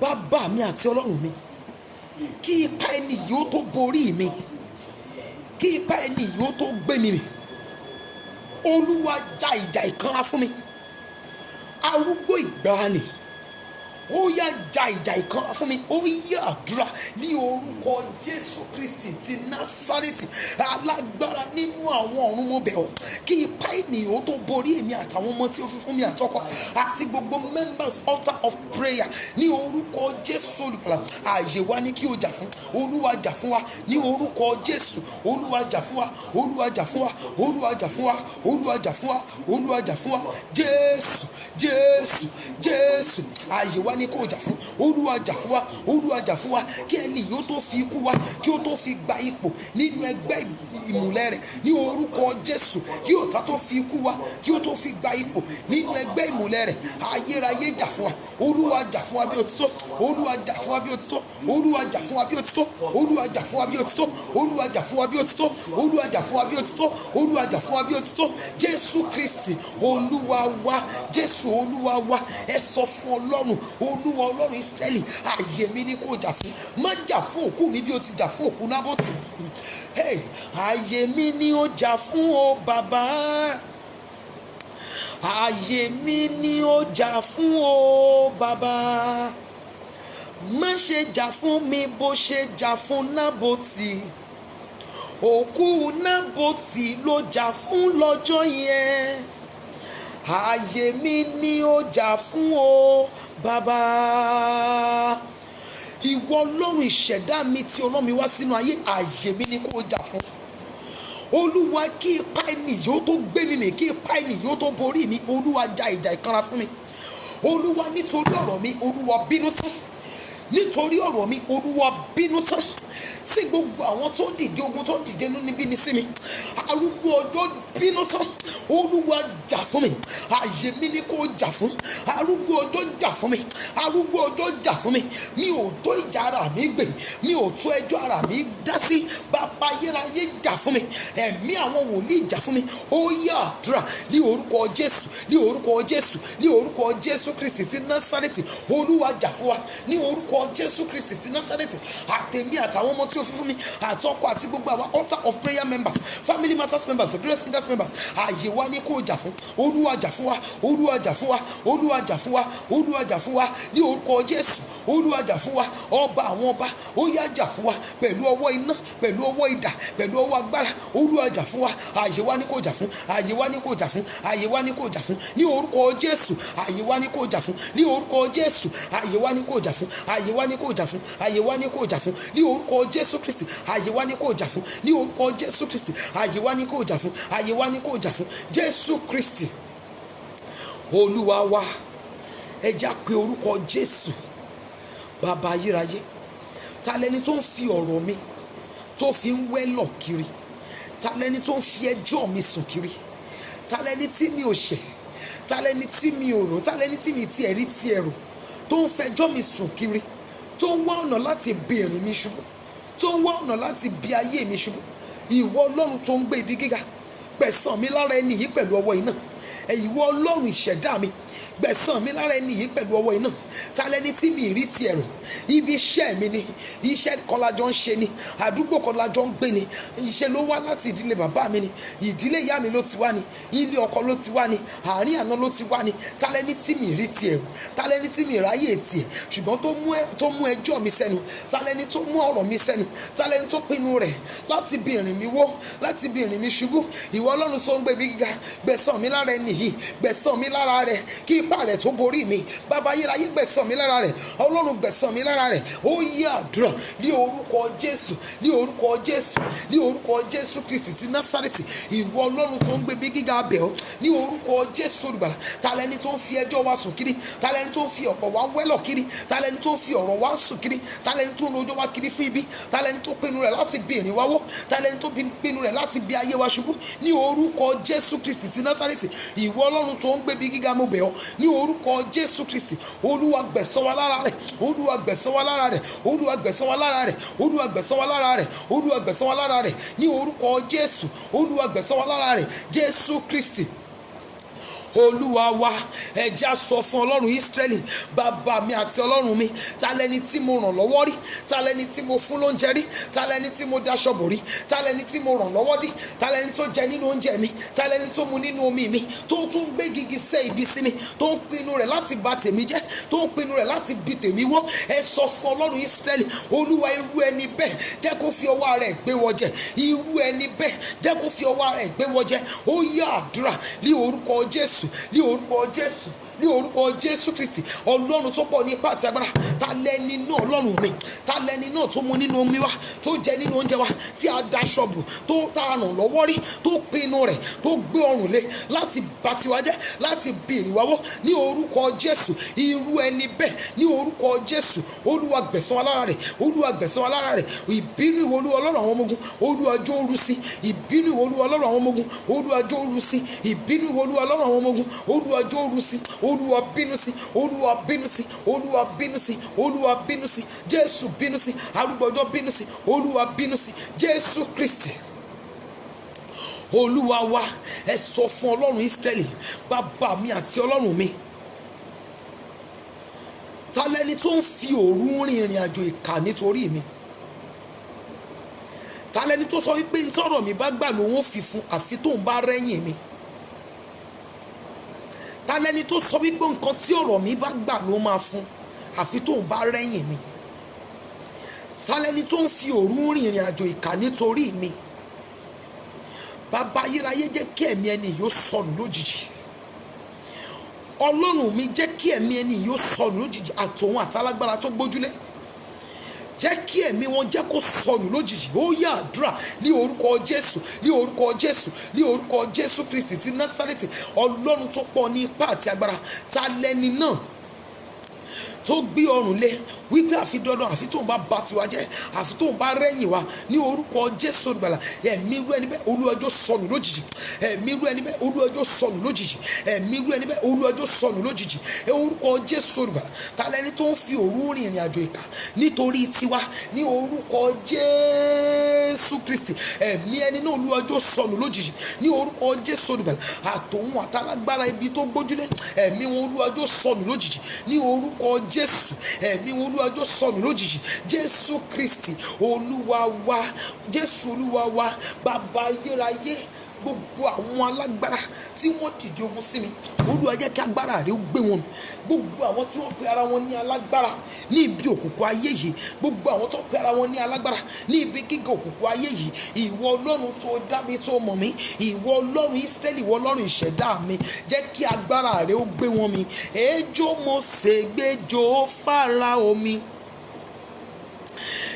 Bàbá mi àti Ọlọ́run mi, kí ipa ẹni yìí ó tó borí mi, kí ipa ẹni yìí ó tó gbé mi mì. Olúwa ja ìjà ìkanra fún mi. Arúgbó ìgbàanì, ó yá ja ìjà ìkanra fún mi. Ó yá àdúrà ní orúkọ Jésù Kristi ti Násárẹ́tì. Alágbára nínú àwọn ọ̀run, mo bẹ̀ ọ́, kí ipa ènìyàn ó tó borí èmi àtàwọn ọmọ tí ó fi fún mi àtọkọ àti gbogbo members altar of prayer ní orúkọ Jésù olùgbàlà. Ààyè wa ní kí o jà fún. Olúwa jà fún wa ní orúkọ Jésù. Olúwa jà fún wa, Olúwa jà fún wa, Olúwa jà fún wa, Olúwa jà fún wa, Olúwa jà fún wa. Jésù, Jésù, Jésù. Ààyè wa ní kí o jà fún. Olúwa jà fún wa, Olúwa jà fún wa. Kí ẹni yóò tó fi ikú wa, kí ó tó fi gba ipò nínú ẹgbẹ́ ìmùlẹ̀ rẹ̀ ní orúkọ Jésù. Kí ọ̀tá tó fi ikú wa, kí ó tó fi gba ipò nínú ẹgbẹ́ ìmùlẹ̀ rẹ̀. Ayérayé jà fún wa. Olúwa jà fún wa bí òtítọ́. Olúwa jà fún wa bí òtítọ́. Olúwa jà fún wa bí òtítọ́. Olúwa jà fún wa bí òtítọ́. Olúwa jà fún wa bí òtítọ́. Olúwa jà fún wa bí òtítọ́. Olúwa jà fún wa bí òtítọ́. Jésù Kristi Olúwa wa. Jésù Olúwa wa. Ẹ sọ fún Ọlọ́run, olúwa ọlọ́run Ísírẹ́lì ààyè mi ni kó jà fún, má jà fún òkú mi bí o ti jà fún òkú Nábótì. Ààyè mi ni ó jà fún o bàbá, ààyè mi ni ó jà fún o bàbá, má ṣe jà fún mi bó ṣe jà fún Nábótì, òkú Nábótì ló jà fún lọ́jọ́ yẹn, ààyè mi ni ó jà fún o bàbá. Ìwọ ọlọ́run ìṣẹ̀dá mi tí ọlọ́run mi wá sínú ayé, ààyè mi ni kó jà fún. Olúwa kí ipa ẹni yóò tó gbé mi mì, kí ipa ẹni yóò tó borí mi, olúwa ja ìjà ìkanra fún mi. Olúwa nítorí ọ̀rọ̀ mi, olúwa bínú tán, nítorí ọ̀rọ̀ mi, olúwa bínú tán sí gbogbo àwọn tó ń dìde ogun, tó ń dìde níbí ni sí mi. Arúgbó ọjọ́ bínú tán, olúwa jà fún mi, ààyè mi ni kó jà fún. Arúgbó ọjọ́ jà fún mi, arúgbó ọjọ́ jà fún mi. Mi ò tó ìjà ara mi gbè, mi ò tó ẹjọ́ ara mi dá sí. Bàbá ayérayé jà fún mi, ẹ̀mí àwọn wòlíì jà fún mi. Ó yá àdúrà ní orúkọ Jésù, ní orúkọ Jésù, ní orúkọ Jésù Kristi ti Násárẹ́tì. Olúwa jà fún wa ní orúkọ Jésù Kristi ti Násárẹ́tì. Àtẹ̀mí àtàwọn ọmọ tí ó fi fún mi, àtọkọ àti gbogbo àwọn altar of prayer members, family matters members, the great singers members, ààyè wa ní kó jà fún. Olúwa jà fún wa, olúwa jà fún wa, olúwa jà fún wa, olúwa jà fún wa ní orúkọ Jésù. Olúwa jà fún wa, ọba àwọn ọba, ó yá jà fún wa pẹ̀lú ọwọ́ iná, pẹ̀lú ọwọ́ idà, pẹ̀lú ọwọ́ agbára. Olúwa jà fún wa, ààyè wa ní kó jà fún, ààyè wa ní kó jà fún, ààyè wa ní kó jà fún ní orúkọ Jésù. Ààyè wa ní kó jà fún ní orúkọ Jésù. Ààyè wa ní kó jà fún, ààyè wa ní kó jà fún, ààyè wa ní kó jà fún ní orúkọ Jésù Kristi. Ààyè wa ní kó jà fún ní orúkọ Jésù Kristi. Ààyè wa ní kó jà fún, ààyè wa ní kó jà fún Jésù Kristi olúwa wa. Ẹ já pé orúkọ Jésù. Bàbá ayérayé, ta lẹni tó ń fi ọ̀rọ̀ mi tó fi ń wẹ́lọ̀ kiri, ta lẹni tó ń fi ẹjọ́ mi sùn kiri, ta lẹni tí mi ò ṣẹ̀, ta lẹni tí mi ò rò, ta lẹni tí mi ti ẹ̀rí ti ẹ̀rù, tó ń fẹjọ́ mi sùn kiri, tó ń wá ọ̀nà láti bí ìrìn mi ṣubú, tó ń wá ọ̀nà láti bí ayé mi ṣubú. Ìwọ ọlọ́run tó ń gbé ibi gíga, gbẹ̀san mi lára ẹni yìí pẹ̀lú ọwọ́ iná. Ìwọ ọlọ́run ìṣẹ̀dá mi, gbẹ̀san mi lára ẹni yìí pẹ̀lú ọwọ́ iná. Ta lẹni tí mi rí ti ẹ̀rù, ibi iṣẹ́ mi ni, iṣẹ́ kan la jọ ń ṣe ni, àdúgbò kan la jọ ń gbé ni, iṣẹ́ ló wá láti ìdílé bàbá mi ni, ìdílé ìyá mi ló ti wá ni, ilé ọkọ ló ti wá ni, àárín àná ló ti wá ni. Ta lẹni tí mi rí ti ẹ̀rù, ta lẹni tí mi ráyè tiẹ̀ ṣùgbọ́n tó mú ẹjọ́ mi sẹ́nu, ta lẹni tó mú ọ̀rọ̀ mi sẹ́nu, ta lẹni tó pinnu rẹ̀ láti bí ìrìn mi wó, láti bí ìrìn mi ṣubú. Ìwọ ọlọ́run tó ń gbé ibi gíga, gbẹ̀san mi lára ẹni yìí, gbẹ̀san mi lára rẹ̀, kí ipá rẹ̀ tó borí mi. Bàbá ayérayé, gbẹ̀san mi lára rẹ̀, ọlọ́run gbẹ̀san mi lára rẹ̀. Ó yá àdúrà ní orúkọ Jésù, ní orúkọ Jésù, ní orúkọ Jésù Kristi ti Násárẹ́tì. Ìwọ ọlọ́run tó ń gbé ibi gíga bẹ̀ ọ́ ní orúkọ Jésù olùgbàlà. Ta lẹni tó ń fi ẹjọ́ wa sùn kiri, ta lẹni tó ń fi ọ̀rọ̀ wa wẹ́lọ̀ kiri, ta lẹni tó ń fi ọ̀rọ̀ wa sùn kiri, ta lẹni tó ń rojọ́ wa kiri fún ibi, ta lẹni tó pinnu rẹ̀ láti bí ìrìn wa wó, ta lẹni tó pinnu rẹ̀ láti bí ayé wa ṣubú. Ní orúkọ Jésù Kristi ti Násárẹ́tì. Ìwọ ọlọ́run tó ń gbé ibi gíga mo bẹ̀ ọ́ ní orúkọ Jésù Kristi. Olúwa gbẹ̀san wa lára rẹ̀, olúwa gbẹ̀san wa lára rẹ̀, olúwa gbẹ̀san wa lára rẹ̀, olúwa gbẹ̀san wa lára rẹ̀, olúwa gbẹ̀san wa lára rẹ̀ ní orúkọ Jésù. Olúwa gbẹ̀san wa lára rẹ̀, Jésù Kristi olúwa wa. Ẹja sọ fún ọlọ́run Ísírẹ́lì, bàbá mi àti ọlọ́run mi, ta lẹni tí mo ràn lọ́wọ́ rí, ta lẹni tí mo fún lóúnjẹ rí, ta lẹni tí mo daṣọ bò rí, ta lẹni tí mo ràn lọ́wọ́ rí, ta lẹni tó jẹ nínú oúnjẹ mi, ta lẹni tó mu nínú omi mi, tó tún gbé gigi sẹ́ ibi sí mi, tó ń pinnu rẹ̀ láti bà tèmi jẹ́, tó ń pinnu rẹ̀ láti bi tèmi wó. Ẹ sọ fún ọlọ́run Ísírẹ́lì, olúwa irú ẹni bẹ́ẹ̀ jẹ́ kó fi ọwọ́ rẹ̀ gbé wọ jẹ, irú ẹni bẹ́ẹ̀ jẹ́ kó fi ọwọ́ rẹ̀ gbé wọ jẹ. Ó yá àdúrà ní orúkọ Jésù, ní orúkọ Jésù, ní orúkọ Jésù Kristi. Ọlọ́run tó pọ̀ ní ipá àti agbára, ta lẹni náà ọlọ́run mi, ta lẹni náà tó mu nínú omi wa, tó jẹ nínú oúnjẹ wa, tí a daṣọ bò, tó ta ràn lọ́wọ́ rí, tó pinnu rẹ̀, tó gbé ọrùn lé láti bà tiwa jẹ́, láti bèrè wá wó. Ní orúkọ Jésù, irú ẹni bẹ́ẹ̀ ní orúkọ Jésù, olúwa gbẹ̀san wa lára rẹ̀, olúwa gbẹ̀san wa lára rẹ̀. Ìbínú ìwọ olúwa ọlọ́run àwọn ọmọ ogun, olúwa jó oru sí. Ìbínú ìwọ olúwa ọlọ́run àwọn ọmọ ogun, olúwa jó oru sí. Ìbínú ìwọ olúwa ọlọ́run àwọn ọmọ ogun, olúwa jó oru sí. Olúwa bínú sí, olúwa bínú sí, olúwa bínú sí, olúwa bínú sí, Jésù bínú sí, arúgbó ọjọ́ bínú sí, olúwa bínú sí, Jésù Kristi olúwa wa. Ẹ sọ fún ọlọ́run Ísírẹ́lì, bàbá mi àti ọlọ́run mi, ta lẹni tó ń fi òru rin ìrìn àjò ìkà nítorí mi? Ta lẹni tó sọ wípé ntọ́rọ̀ mi bá gbà lòun ó fi fún àfi tóun bá rẹ́yìn mi? Ta lẹni tó sọ wípé nǹkan tí ọ̀rọ̀ mi bá gbà ló máa fún àfi tóun bá rẹ́yìn mi? Ta lẹni tó ń fi òru rin ìrìn àjò ìkà nítorí mi? Bàbá ayérayé, jẹ́ kí ẹ̀mí ẹni yóò sọnù lójijì. Ọlọ́run mi, jẹ́ kí ẹ̀mí ẹni yóò sọnù lójijì, àtòun àtàlágbára tó gbójúlé. Jẹ́ kí ẹ̀mí wọn jẹ́ kó sọnù lójijì. Ó yá àdúrà ní orúkọ Jésù, ní orúkọ Jésù, ní orúkọ Jésù Kristi ti Násárẹ́tì. Ọlọ́run tó pọ̀ ní ipá àti agbára, ta lẹni náà tó gbé ọrùn lé wípé àfi dandan àfi tóun bá ba tiwa jẹ́, àfi tóun bá rẹ́yìn wa? Ní orúkọ Jésù Olùgbàlà, ẹ̀mí irú ẹni bẹ́ẹ̀ Olúwa jọ̀ọ́ sọnù lójijì. Ẹ̀mí irú ẹni bẹ́ẹ̀ Olúwa jọ̀ọ́ sọnù lójijì. Ẹ̀mí irú ẹni bẹ́ẹ̀ Olúwa jọ̀ọ́ sọnù lójijì. Orúkọ Jésù Olùgbàlà, ta lẹni tó ń fi òru rin ìrìn àjò ìkà nítorí tiwa? Ní orúkọ Jésù Kristi, ẹ̀mí ẹni náà Olúwa jọ̀ọ́ sọnù lójijì. Ní orúkọ Jésù Olùgbàlà, àtòun àtàlágbára ibi tó gbójúlé, ẹ̀mí wọn Olúwa jọ̀ọ́ sọnù lójijì. Ní orúkọ Jésù, ẹ̀mí wọn Olúwa jọ̀ọ́ sọnù lójijì. Jésù Kristi Olúwa wa, Jésù Olúwa wa, bàbá ayérayé, gbogbo àwọn alágbára tí wọ́n dìde ogun sí mi, Olúwa jẹ́ kí agbára rẹ̀ ó gbé wọn mì. Gbogbo àwọn tí wọ́n pe ara wọn ní alágbára ní ibi òkùnkùn ayé yìí, gbogbo àwọn tó pe ara wọn ní alágbára ní ibi gíga òkùnkùn ayé yìí, ìwọ Ọlọ́run tó dá mi, tó mọ̀ mí, ìwọ Ọlọ́run Ísírẹ́lì, ìwọ Ọlọ́run ìṣẹ̀dá mi, jẹ́ kí agbára rẹ̀ ó gbé wọn mì. Ejò Mósè gbéjò Fáráò mì.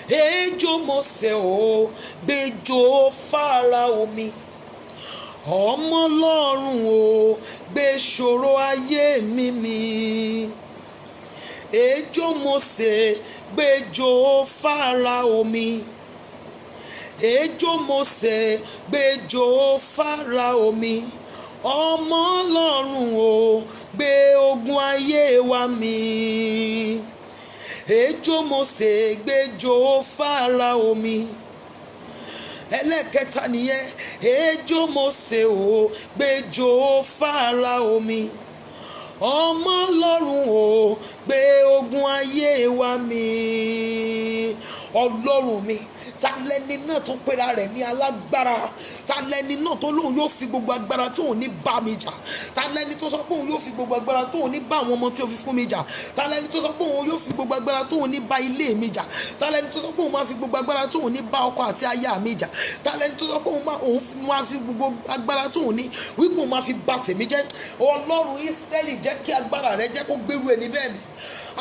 Ejò Mósè ó gbéjò Fáráò mì. Ọmọ Ọlọ́run ó gbé ṣòro ayé mi mì. Ejò Mósè gbéjò Fáráò mì. Ejò Mósè gbéjò Fáráò mì. Ọmọ Ọlọ́run ó gbé ogun ayé wa mì. Ejò Mósè gbéjò Fáráò mì. Ẹlẹ́kẹta nìyẹn, ejò Mósè ó gbéjò Fáráò mì. Ọmọ Ọlọ́run ó gbé ogun ayé wa mì. Ọlọ́run mi, ta lẹni náà tó pera rẹ̀ ní alágbára? Ta lẹni náà tó lóun yóò fi gbogbo agbára tó òun ní bá mi jà? Ta lẹni tó sọ pé òun yóò fi gbogbo agbára tó òun ní bá àwọn ọmọ tí ó fi fún mi jà? Ta lẹni tó sọ pé òun yóò fi gbogbo agbára tó òun ní bá ilé mi jà? Ta lẹni tó sọ pé òun máa fi gbogbo agbára tó òun ní bá ọkọ àti aya mi jà? Ta lẹni tó sọ pé òun máa fi gbogbo agbára tó òun ní wípé òun máa fi bà tèmi jẹ́? Ọlọ́run Ísírẹ́lì, jẹ́ kí agbára rẹ jẹ́ kó gbèrú ẹni bẹ́ẹ̀ mi.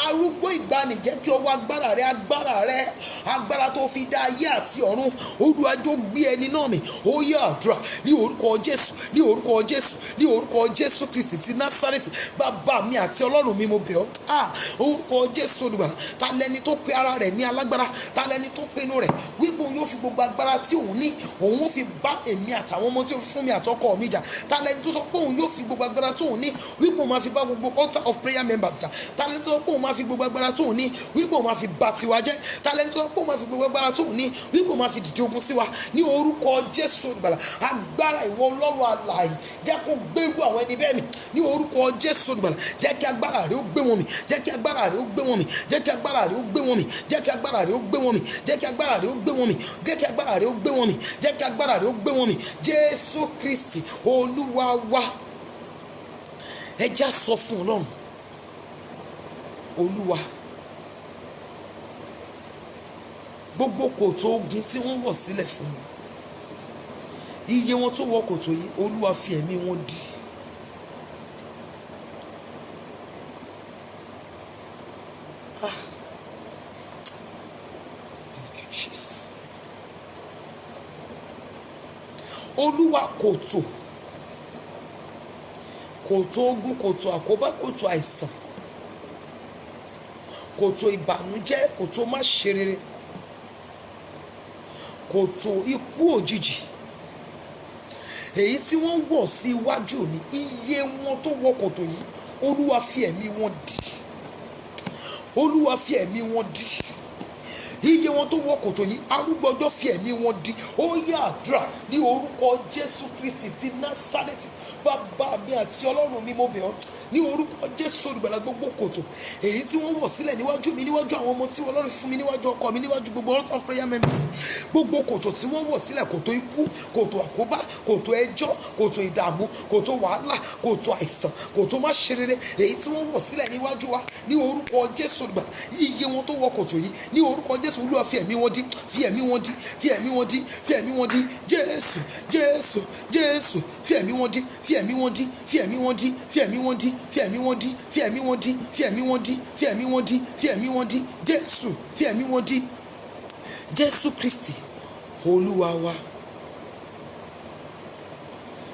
Arúgbó ìgbàanì, jẹ́ kí ọwọ́ agbára rẹ, agbára tó fi dá ayé àti ọ̀run, Olúwa jọ̀ọ́ gbé ẹni náà mì. Ó yá àdúrà ní orúkọ Jésù, ní orúkọ Jésù, ní orúkọ Jésù Kristi ti Násárẹ́tì. Bàbá mi àti Ọlọ́run mi, mo bẹ̀ ọ́, orúkọ Jésù Olùgbàlà, ta lẹni tó pe ara rẹ̀ ní alágbára? Ta lẹni tó pinnu rẹ̀ wípé òun yóò fi gbogbo agbára tí òun ní, òun ó fi bá èmi àtàwọn ọmọ tí ó fi fún mi àtọkọ mi jà? Ta lẹni tó sọ pé òun yóò fi gbogbo agbára tó òun ní wípé òun máa fi bá gbogbo altar of prayer members jà? Ta lẹni tó sọ pé òun máa fi gbogbo agbára tó òun ní wípé òun máa fi bà tiwa jẹ́? Ta lẹni tó sọ pé òun máa fi gbogbo agbára tó òun ní wípé òun máa fi dìde ogun sí wa? Ní orúkọ Jésù Olùgbàlà, agbára ìwọ Ọlọ́run alààyè, jẹ́ kó gbèrú àwọn ẹni bẹ́ẹ̀ mì. Ní orúkọ Jésù Olùgbàlà, jẹ́ kí agbára rẹ ó gbé wọn mì, jẹ́ kí agbára rẹ ó gbé wọn mì, jẹ́ kí agbára rẹ ó gbé wọn mì, jẹ́ kí agbára rẹ ó gbé wọn mì, jẹ́ kí agbára rẹ ó gbé wọn mì, jẹ́ kí agbára rẹ ó gbé wọn mì, jẹ́ kí agbára rẹ ó gbé wọn mì. Jésù Kristi Olúwa wa, ẹ já sọ fún Ọlọ́run, Olúwa, gbogbo kòtò ogun tí wọ́n wọ̀ sílẹ̀ fún mi, iye wọn tó wọ kòtò yìí, Olúwa fi ẹ̀mí wọn dì. Thank you, Jesus. Olúwa, kòtò ogun, kòtò àkóbá, kòtò àìsàn, kòtò ìbànújẹ́, kòtò má ṣe rere, kòtò ikú òjijì, èyí tí wọ́n wọ̀ sí iwájú mi, iye wọn tó wọ kòtò yìí, Olúwa fi ẹ̀mí wọn dì. Olúwa fi ẹ̀mí wọn dì. iye wọn tó wọ kòtò yìí arúgbó ọjọ́ fi ẹ̀mí wọn di. Ó yá àdúrà ní orúkọ Jésù Kristi ti Násárẹ́tì. Bàbá mi àti Ọlọ́run mi, mo bẹ̀ ọ́ ní orúkọ Jésù olùgbàlà, gbogbo kòtò èyí tí wọ́n wọ̀ sílẹ̀ níwájú mi, níwájú àwọn ọmọ tí Ọlọ́run fún mi, níwájú ọkọ mi, níwájú gbogbo Altar of Prayer members, gbogbo kòtò tí wọ́n wọ̀ sílẹ̀, kòtò ikú, kòtò àkóbá, kòtò ẹjọ́, kòtò ìdààmú, kòtò wàhálà, kòtò àìsàn, kòtò má ṣe rere, èyí tí wọ́n wọ̀ sílẹ̀ níwájú wa ní orúkọ Jésù olùgbàlà, iye wọn tó wọ kòtò yìí ní orúkọ Jésù, Olúwa fi ẹ̀mí wọn dí, fi ẹ̀mí wọn dí, fi ẹ̀mí wọn dí, fi ẹ̀mí wọn dí. Jésù, Jésù, Jésù, fi ẹ̀mí wọn dí, fi ẹ̀mí wọn dí, fi ẹ̀mí wọn dí, fi ẹ̀mí wọn dí, fi ẹ̀mí wọn dí, fi ẹ̀mí wọn dí, fi ẹ̀mí wọn dí, fi ẹ̀mí wọn dí, fi ẹ̀mí wọn dí. Jésù, fi ẹ̀mí wọn dí. Jésù Kristi Olúwa wa.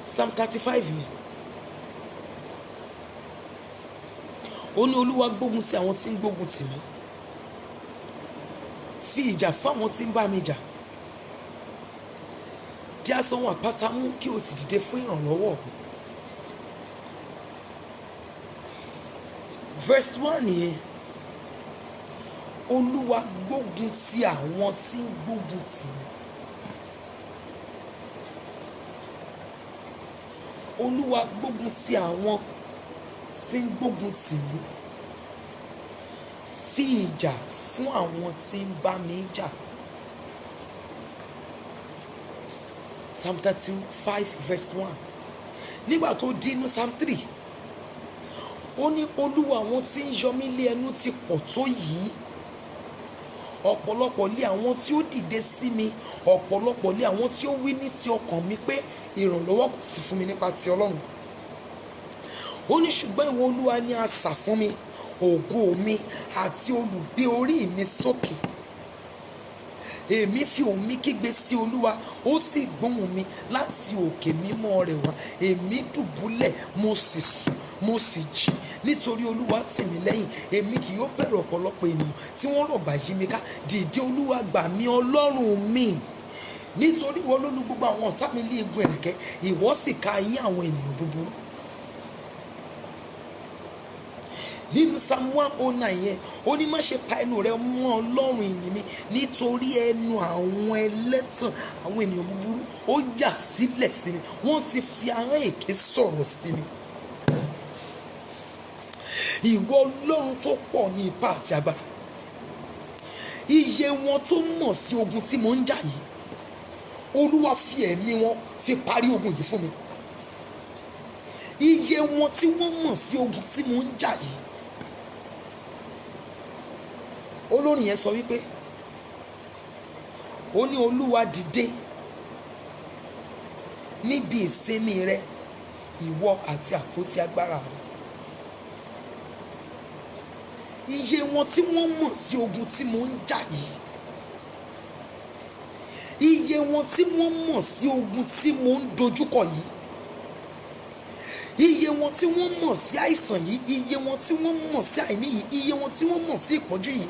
Psalm 35 yìí ó ní Olúwa gbógun ti àwọn tí ń gbógun tì mí, fi ìjà fáwọn tí ń bá mi jà, dí asán wọn àpáta mú kí o sì dìde fún ìrànlọ́wọ́ mi. Verse 1 nìyẹn. Olúwa gbógun ti àwọn tí ń gbógun tì mí. Olúwa gbógun ti àwọn tí ń gbógun tì mí, fi ìjà fún àwọn tí ń bá mi jà. Psalm 35 verse 1. Nígbà tó dínú Psalm 3, ó ní Olúwa àwọn tí ń yọ mí lé ẹnu ti pọ̀ tó yìí. Ọ̀pọ̀lọpọ̀ lé àwọn tí ó dìde sí mi, ọ̀pọ̀lọpọ̀ lé àwọn tí ó wí ní ti ọkàn mi pé ìrànlọ́wọ́ kò sí fún mi nípa ti Ọlọ́run. Ó ní ṣùgbọ́n ìwọ Olúwa ni asà fún mi, ògo mi àti olùgbé orí mi sókè. Èmi fi ohùn mi kígbe sí Olúwa, ó sì gbóhùn mi láti òkè mímọ́ rẹ̀ wá. Èmi dùbúlẹ̀, mo sì sùn, mo sì jí, nítorí Olúwa tì mí lẹ́yìn. Èmi kì yóò bẹ̀rù ọ̀pọ̀lọpọ̀ ènìyàn tí wọ́n rọ̀gbà yí mi ká. Dìde Olúwa, gbà mí Ọlọ́run mi, nítorí ìwọ ló lu gbogbo àwọn ọ̀tá mi lé egun ẹ̀rẹ̀kẹ́, ìwọ sì ká ayín àwọn ènìyàn búburú. Nínú Psalm 109 yẹn, ó ní má ṣe pa ẹnu rẹ mọ́ Ọlọ́run ìyìn mi, nítorí ẹnu àwọn ẹlẹ́tàn, àwọn ènìyàn búburú ó yà sílẹ̀ sí mi, wọ́n ti fi ahọ́n èké sọ̀rọ̀ sí mi. Ìwọ Ọlọ́run tó pọ̀ ní ipá àti agbára, iye wọn tó mọ̀ sí ogun tí mò ń jà yìí, Olúwa fi ẹ̀mí wọn fi parí ogun yìí fún mi. Iye wọn tí wọ́n mọ̀ sí ogun tí mò ń jà yìí. Olórin yẹn sọ wípé, ó ní Olúwa dìde níbi ìsinmi rẹ, ìwọ àti àpótí agbára rẹ. Iye wọn tí wọ́n mọ̀ sí ogun tí mò ń jà yìí, iye wọn tí wọ́n mọ̀ sí ogun tí mò ń dojúkọ yìí, iye wọn tí wọ́n mọ̀ sí àìsàn yìí, iye wọn tí wọ́n mọ̀ sí àìní yìí, iye wọn tí wọ́n mọ̀ sí ìpọ́njú yìí,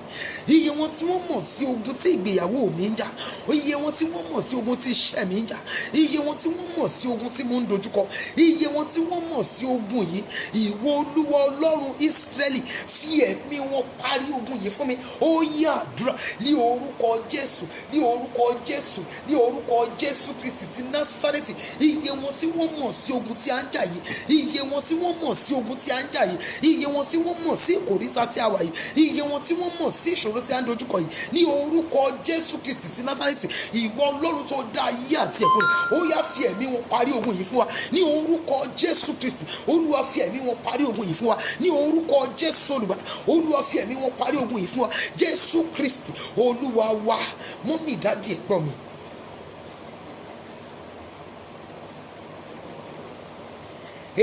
iye wọn tí wọ́n mọ̀ sí ogun tí ìgbéyàwó mi ń jà, iye wọn tí wọ́n mọ̀ sí ogun tí iṣẹ́ mi ń jà, iye wọn tí wọ́n mọ̀ sí ogun tí mo ń dojúkọ, iye wọn tí wọ́n mọ̀ sí ogun yìí. Ìwọ Olúwa Ọlọ́run Ísírẹ́lì, fi ẹ̀mí wọn parí ogun yìí fún mi. Ó yá àdúrà ní orúkọ Jésù, ní orúkọ Jésù, ní orúkọ Jésù Kristi ti Násárẹ́tì. Iye wọn tí wọ́n mọ̀ sí ogun tí a ń jà yìí, iye wọn tí wọ́n mọ̀ sí ogun tí a ń jà yìí, iye wọn tí wọ́n mọ̀ sí ìkòríta tí a wà yìí, iye wọn tí wọ́n mọ̀ sí ìṣòro tí a ń dojúkọ yìí, ní orúkọ Jésù Kristi ti Násárẹ́tì. Ìwọ Ọlọ́run tó dá ayé àti ẹ̀kún rẹ̀, ó yá fi ẹ̀mí wọn parí ogun yìí fún wa ní orúkọ Jésù Kristi. Olúwa fi ẹ̀mí wọn parí ogun yìí fún wa ní orúkọ Jésù olùgbàlà. Olúwa fi ẹ̀mí wọn parí ogun yìí fún wa, Jésù Kristi Olúwa wa. Mọ́mì dádì ẹ̀gbọ́n mi,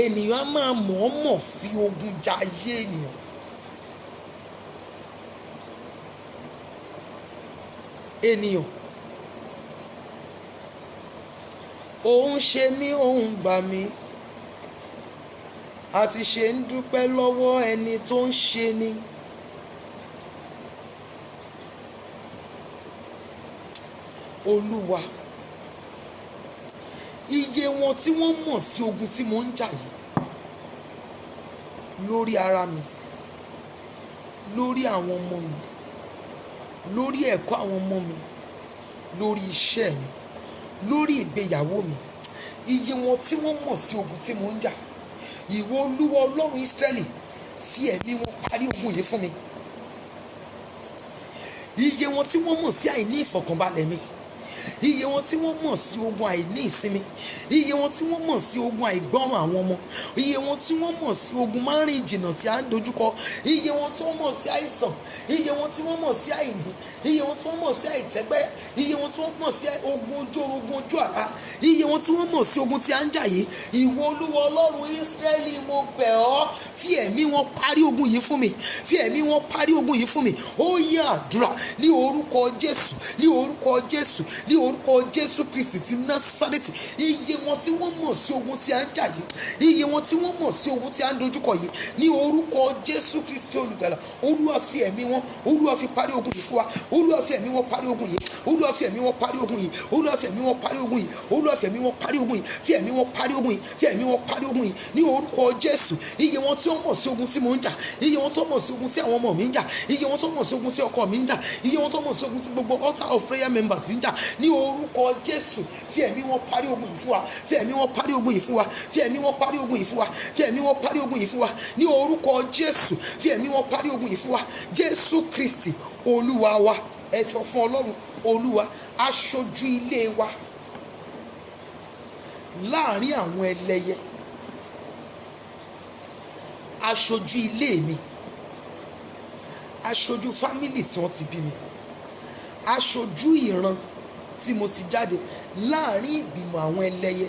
ènìyàn á máa mọ̀ọ́mọ̀ fi ogun ja ayé ènìyàn. Ènìyàn, òun ṣe mí, òun gbà mí, àti ṣe ń dúpẹ́ lọ́wọ́ ẹni tó ń ṣe ni. Olúwa, iye wọn tí wọ́n mọ̀ sí ogun tí mò ń jà yìí, lórí ara mi, lórí àwọn ọmọ mi, lórí ẹ̀kọ́ àwọn ọmọ mi, lórí iṣẹ́ mi, lórí ìgbéyàwó mi. Iye wọn tí wọ́n mọ̀ sí ogun tí mò ń jà, ìwọ Olúwa Ọlọ́run Ísírẹ́lì fi ẹ̀mí wọn parí ogun yìí fún mi. Iye wọn tí wọ́n mọ̀ sí àìní ìfọ̀kànbalẹ̀ mi, iye wọn tí wọ́n mọ̀ sí ogun àìní ìsinmi, iye wọn tí wọ́n mọ̀ sí ogun àìgbọ́ràn àwọn ọmọ, iye wọn tí wọ́n mọ̀ sí ogun márùn ìjìnà tí a ń dojúkọ, iye wọn tí wọ́n mọ̀ sí àìsàn, iye wọn tí wọ́n mọ̀ sí àìní, iye wọn tí wọ́n mọ̀ sí àìtẹ́gbẹ́, iye wọn tí wọ́n mọ̀ sí ogun ojú oorun, ogun ojú àlá, iye wọn tí wọ́n mọ̀ sí ogun tí a ń jà yìí. Ìwọ Olúwa Ọlọ́run Ísírẹ́lì, mo bẹ̀ ọ́, fi ẹ̀mí wọn parí ogun yìí fún mi, fi ẹ̀mí wọn parí ogun yìí fún mi. Ó yẹ àdúrà ní orúkọ Jésù, ní orúkọ Jésù, ní orúkọ Jésù Kristi ti Násárẹ́tì. Iye wọn tí wọ́n mọ̀ sí ogun tí a ń jà yìí, iye wọn tí wọ́n mọ̀ sí ogun tí a ń dojúkọ yìí, ní orúkọ Jésù Kristi olùgbàlà, Olúwa fi ẹ̀mí wọn, Olúwa fi parí ogun yìí fún wa. Olúwa fi ẹ̀mí wọn parí ogun yìí, Olúwa fi ẹ̀mí wọn parí ogun yìí, Olúwa fi ẹ̀mí wọn parí ogun yìí, Olúwa fi ẹ̀mí wọn parí ogun yìí, fi ẹ̀mí wọn parí ogun yìí, fi ẹ̀mí wọn parí ogun yìí, ní orúkọ Jésù. Iye wọn tí wọ́n mọ̀ sí ogun tí mò ń jà, iye wọn tó mọ̀ sí ogun tí àwọn ọmọ mi ń jà, iye wọn tó mọ̀ sí ogun tí ọkọ mi ń jà, iye wọn tó mọ̀ sí ogun tí gbogbo altar of prayer members ń jà, ní orúkọ Jésù. Fi ẹ̀mí wọn parí ogun yìí fún wa, fi ẹ̀mí wọn parí ogun yìí fún wa, fi ẹ̀mí wọn parí ogun yìí fún wa, fi ẹ̀mí wọn parí ogun yìí fún wa, ní orúkọ Jésù. Fi ẹ̀mí wọn parí ogun yìí fún wa. Jésù Kristi Olúwa wa. Ẹ sọ fún Ọlọ́run, Olúwa, aṣojú ilé wa láàrin àwọn ẹlẹ́yẹ, aṣojú ilé mi, aṣojú fámìlì tí wọ́n ti bí mi, aṣojú ìran tí mo ti jáde láàrin ìgbìmọ̀ àwọn ẹlẹ́yẹ.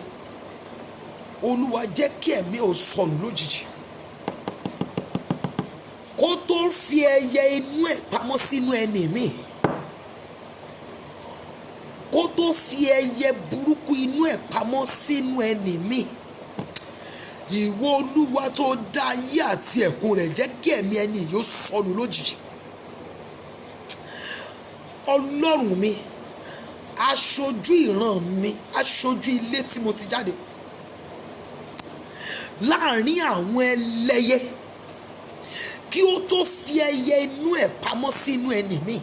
Olúwa, jẹ́ kí ẹ̀mí ò sọnù lójijì, kó tó fi ẹyẹ inú ẹ̀ pamọ́ sínú ẹni mi, kó tó fi ẹyẹ burúkú inú ẹ̀ pamọ́ sínú ẹni mi. Ìwọ Olúwa tó dá ayé àti ẹ̀kún rẹ̀, jẹ́ kí ẹ̀mí ẹni yóò sọnù lójijì. Ọlọ́run mi, aṣojú ìran mi, aṣojú ilé tí mo ti jáde láàrin àwọn ẹlẹ́yẹ, kí ó tó fi ẹyẹ inú ẹ̀ pamọ́ sínú ẹni mi.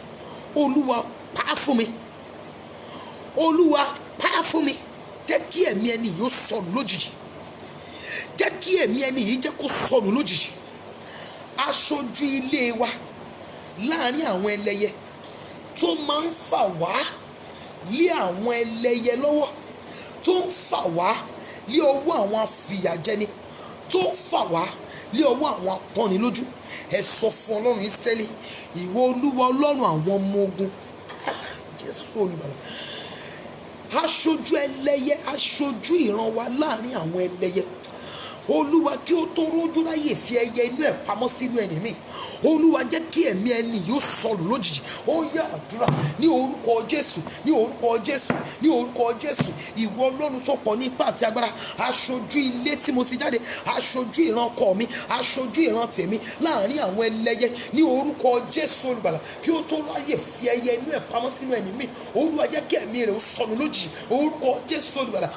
Olúwa, pa á fún mi, Olúwa, pa á fún mi. Jẹ́ kí ẹ̀mí ẹni yóò sọnù lójijì, jẹ́ kí ẹ̀mí ẹni yìí jẹ́ kó sọnù lójijì. Aṣojú ilé wa láàrin àwọn ẹlẹ́yẹ tó máa ń fà wá lé àwọn ẹlẹ́yẹ lọ́wọ́, tó ń fà wá lé ọwọ́ àwọn afìyàjẹni, tó ń fà wá lé ọwọ́ àwọn apọ́nilójú. Ẹ sọ fún Ọlọ́run Ísírẹ́lì, ìwọ Olúwa Ọlọ́run àwọn ọmọ ogun, Jésù olùgbàlà, aṣojú ẹlẹ́yẹ, aṣojú ìran wa láàrin àwọn ẹlẹ́yẹ. Olúwa, kí ó tó rójú ráyè fi ẹyẹ inú ẹ̀ pamọ́ sínú ẹni mi. Olúwa, jẹ́ kí ẹ̀mí ẹni yóò sọnù lójijì. Ó yá àdúrà ní orúkọ Jésù, ní orúkọ Jésù, ní orúkọ Jésù. Ìwọ Ọlọ́run tó pọ̀ ní ipá àti agbára, aṣojú ilé tí mo ti jáde, aṣojú ìran ọkọ mi, aṣojú ìran tèmi láàrin àwọn ẹlẹ́yẹ, ní orúkọ Jésù olùgbàlà, kí ó tó ráyè fi ẹyẹ inú ẹ̀ pamọ́ sínú ẹni mi. Olúwa, jẹ́ kí ẹ̀mí rẹ̀ ó sọnù lójijì. Orúkọ Jésù olùgbàlà,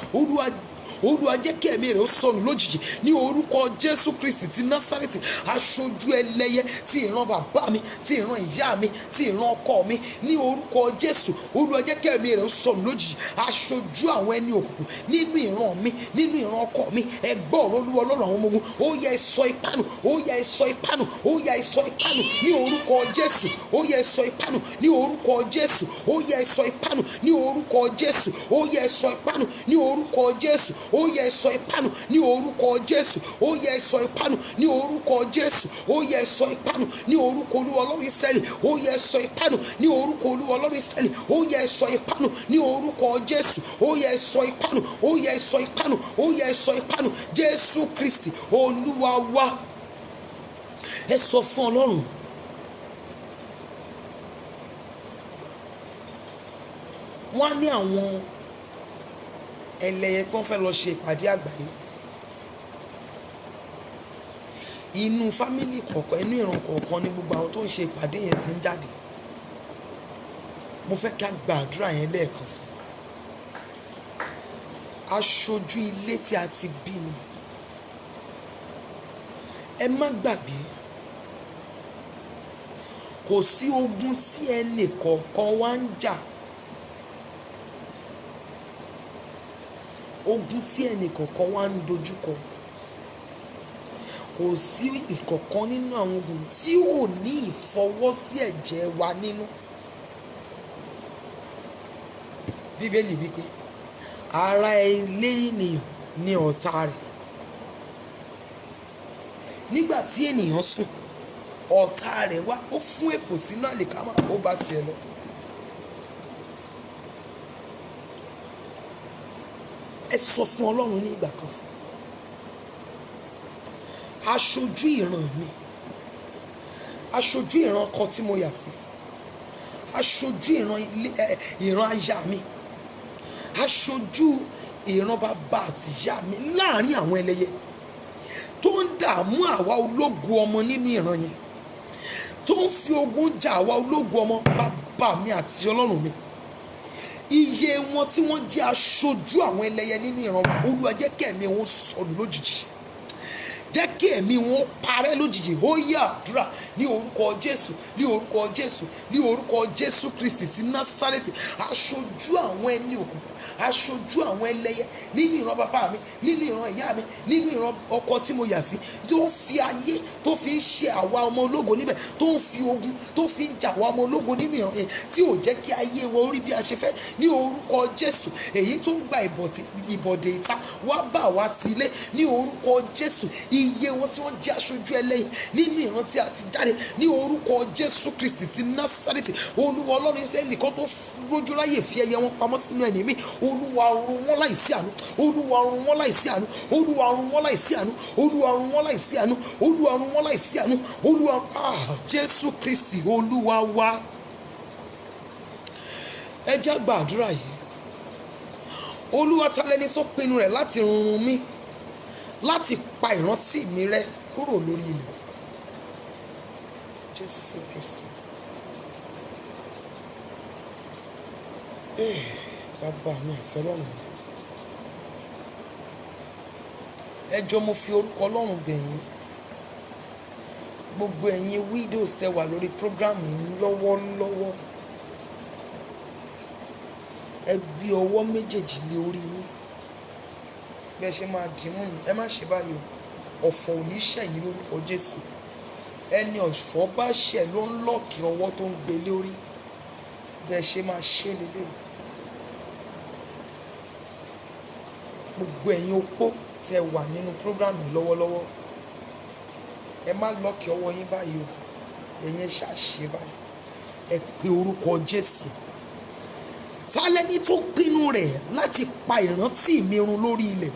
Olúwa, jẹ́ kí ẹ̀mí rẹ̀ ó sọnù lójijì, ní orúkọ Jésù Kristi ti Násárẹ́tì. Aṣojú ẹlẹ́yẹ tí ìran bàbá mi, tí ìran ìyá mi, tí ìran ọkọ mi, ní orúkọ Jésù. Olúwa, jẹ́ kí ẹ̀mí rẹ̀ ó sọnù lójijì. Aṣojú àwọn ẹni òkùnkùn nínú ìran mi, nínú ìran ọkọ mi, ẹ gbọ́ ọ̀rọ̀ Olúwa Ọlọ́run àwọn ọmọ ogun. Ó yá, ẹ sọ ipá nù, ó yá, ẹ sọ ipá nù, ó yá, ẹ sọ ipá nù, ní orúkọ Jésù. Ó yá, ẹ sọ ipá nù, ní orúkọ Jésù. Ó yá, ẹ sọ ipá nù, ní orúkọ Jésù. Ó yá, ẹ sọ ipá nù, ní orúkọ Jésù. Ó yá, ẹ sọ ipá nù, ní orúkọ Jésù. Ó yá, ẹ sọ ipá nù, ní orúkọ Jésù. Ó yá, ẹ sọ ipá nù, ní orúkọ Olúwa Ọlọ́run Ísírẹ́lì. Ó yá, ẹ sọ ipá nù, ní orúkọ Olúwa Ọlọ́run Ísírẹ́lì. Ó yá, ẹ sọ ipá nù, ní orúkọ Jésù. Ó yá, ẹ sọ ipá nù, ó yá, ẹ sọ ipá nù, ó yá, ẹ sọ ipá nù. Jésù Kristi Olúwa wa. Ẹ sọ fún Ọlọ́run. Wọ́n á ní àwọn ẹlẹ́yẹ kan fẹ́ lọ ṣe ìpàdé àgbáyé. Inú fámìlì kọ̀ọ̀kan, inú ìran kọ̀ọ̀kan ni gbogbo àwọn tó ń ṣe ìpàdé yẹn ti ń jáde. Mo fẹ́ ká gba àdúrà yẹn lẹ́ẹ̀kan sí. Aṣojú ilé tí a ti bí mi, ẹ má gbàgbé, kò sí ogun tí ẹnì kọ̀ọ̀kan wá ń jà. Ogun tí ẹnì kọ̀ọ̀kan wá ń dojúkọ. Kò sí ìkọ̀kan nínú àwọn ogun tí ò ní ìfọwọ́sí ẹ̀jẹ̀ wa nínú. Bíbélì wípé ara ilé ènìyàn ni ọ̀tá rẹ̀. Nígbà tí ènìyàn sùn, ọ̀tá rẹ̀ wá, ó fún èpò sínú àlìkámà, ó bá tiẹ̀ lọ. Ẹ sọ fún Ọlọ́run ní ìgbà kan sí. Aṣojú ìran mi, aṣojú ìran ọkọ tí mo yà sí, aṣojú ìran aya mi, aṣojú ìran bàbá àti ìyá mi láàrin àwọn ẹlẹ́yẹ tó ń dààmú àwa ológo ọmọ nínú ìran yẹn, tó ń fi ogun jà àwa ológo ọmọ bàbá mi àti Ọlọ́run mi. Iye wọn tí wọ́n jẹ́ aṣojú àwọn ẹlẹ́yẹ nínú ìran wa, Olúwa jẹ́ kí ẹ̀mí wọn sọnù lójijì, jẹ́ kí ẹ̀mí wọn parẹ́ lójijì. Ó yá àdúrà ní orúkọ Jésù, ní orúkọ Jésù, ní orúkọ Jésù Kristi ti Násárẹ́tì. Aṣojú àwọn ẹni òkùnkùn, aṣojú àwọn ẹlẹ́yẹ nínú ìran bàbá mi, nínú ìran ìyá mi, nínú ìran ọkọ tí mo yà sí, tó ń fi ayé tó fi ń ṣe àwa ọmọ ológo níbẹ̀, tó ń fi ogun tó fi ń jà àwa ọmọ ológo nínú ìran yẹn, tí ò jẹ́ kí ayé wa orí bí a ṣe fẹ́. Ní orúkọ Jésù, èyí tó ń gba ìbọ̀dé ìta wá bá wa ti ilé, ní orúkọ Jésù. Iye wọn tí wọ́n jẹ́ aṣojú ẹlẹ́yẹ nínú ìran tí a ti jáde, ní orúkọ Jésù Kristi ti Násárẹ́tì. Olúwa Ọlọ́run Ísírẹ́lì kan tó rójú ráyè fi ẹyẹ wọn pamọ́ sínú ẹni mi, Olúwa run wọ́n láìsí àánú, Olúwa run wọ́n láìsí àánú, Olúwa run wọ́n láìsí àánú, Olúwa run wọ́n láìsí àánú, Olúwa run wọ́n láìsí àánú, Olúwa Jésù Kristi Olúwa wa. Ẹ jẹ́ gbàdúrà yìí. Olúwa, ta lẹni tó pinnu rẹ̀ láti run mí, láti pa ìrántí mi rẹ́ kúrò lórí ilẹ̀? Jésù Kristi. Bàbá mi àti Ọlọ́run mi, ẹ jọ̀ọ́ mo fi orúkọ Ọlọ́run bẹ̀ yín, gbogbo ẹ̀yin widows tẹ́ wà lórí program yìí lọ́wọ́lọ́wọ́, ẹ gbé ọwọ́ méjèèjì lé orí yín bí ẹ ṣe máa dìímú yín. Ẹ má ṣe báyìí o, ọ̀fọ̀ ò ní ṣẹ̀yìn lórúkọ Jésù. Ẹni ọ̀fọ̀ bá ṣẹ̀ ló ń lọ́ọ̀kì ọwọ́ tó ń gbé lórí, bí ẹ ṣe máa ṣe lélẹ̀. Gbogbo ẹ̀yin opó tẹ́ wà nínú program yìí lọ́wọ́lọ́wọ́, ẹ má lọ́ọ̀kì ọwọ́ yín báyìí o, ẹ̀yin ẹ ṣàṣe báyìí, ẹ pe orúkọ Jésù. Ta lẹni tó pinnu rẹ̀ láti pa ìrántí mi run lórí ilẹ̀?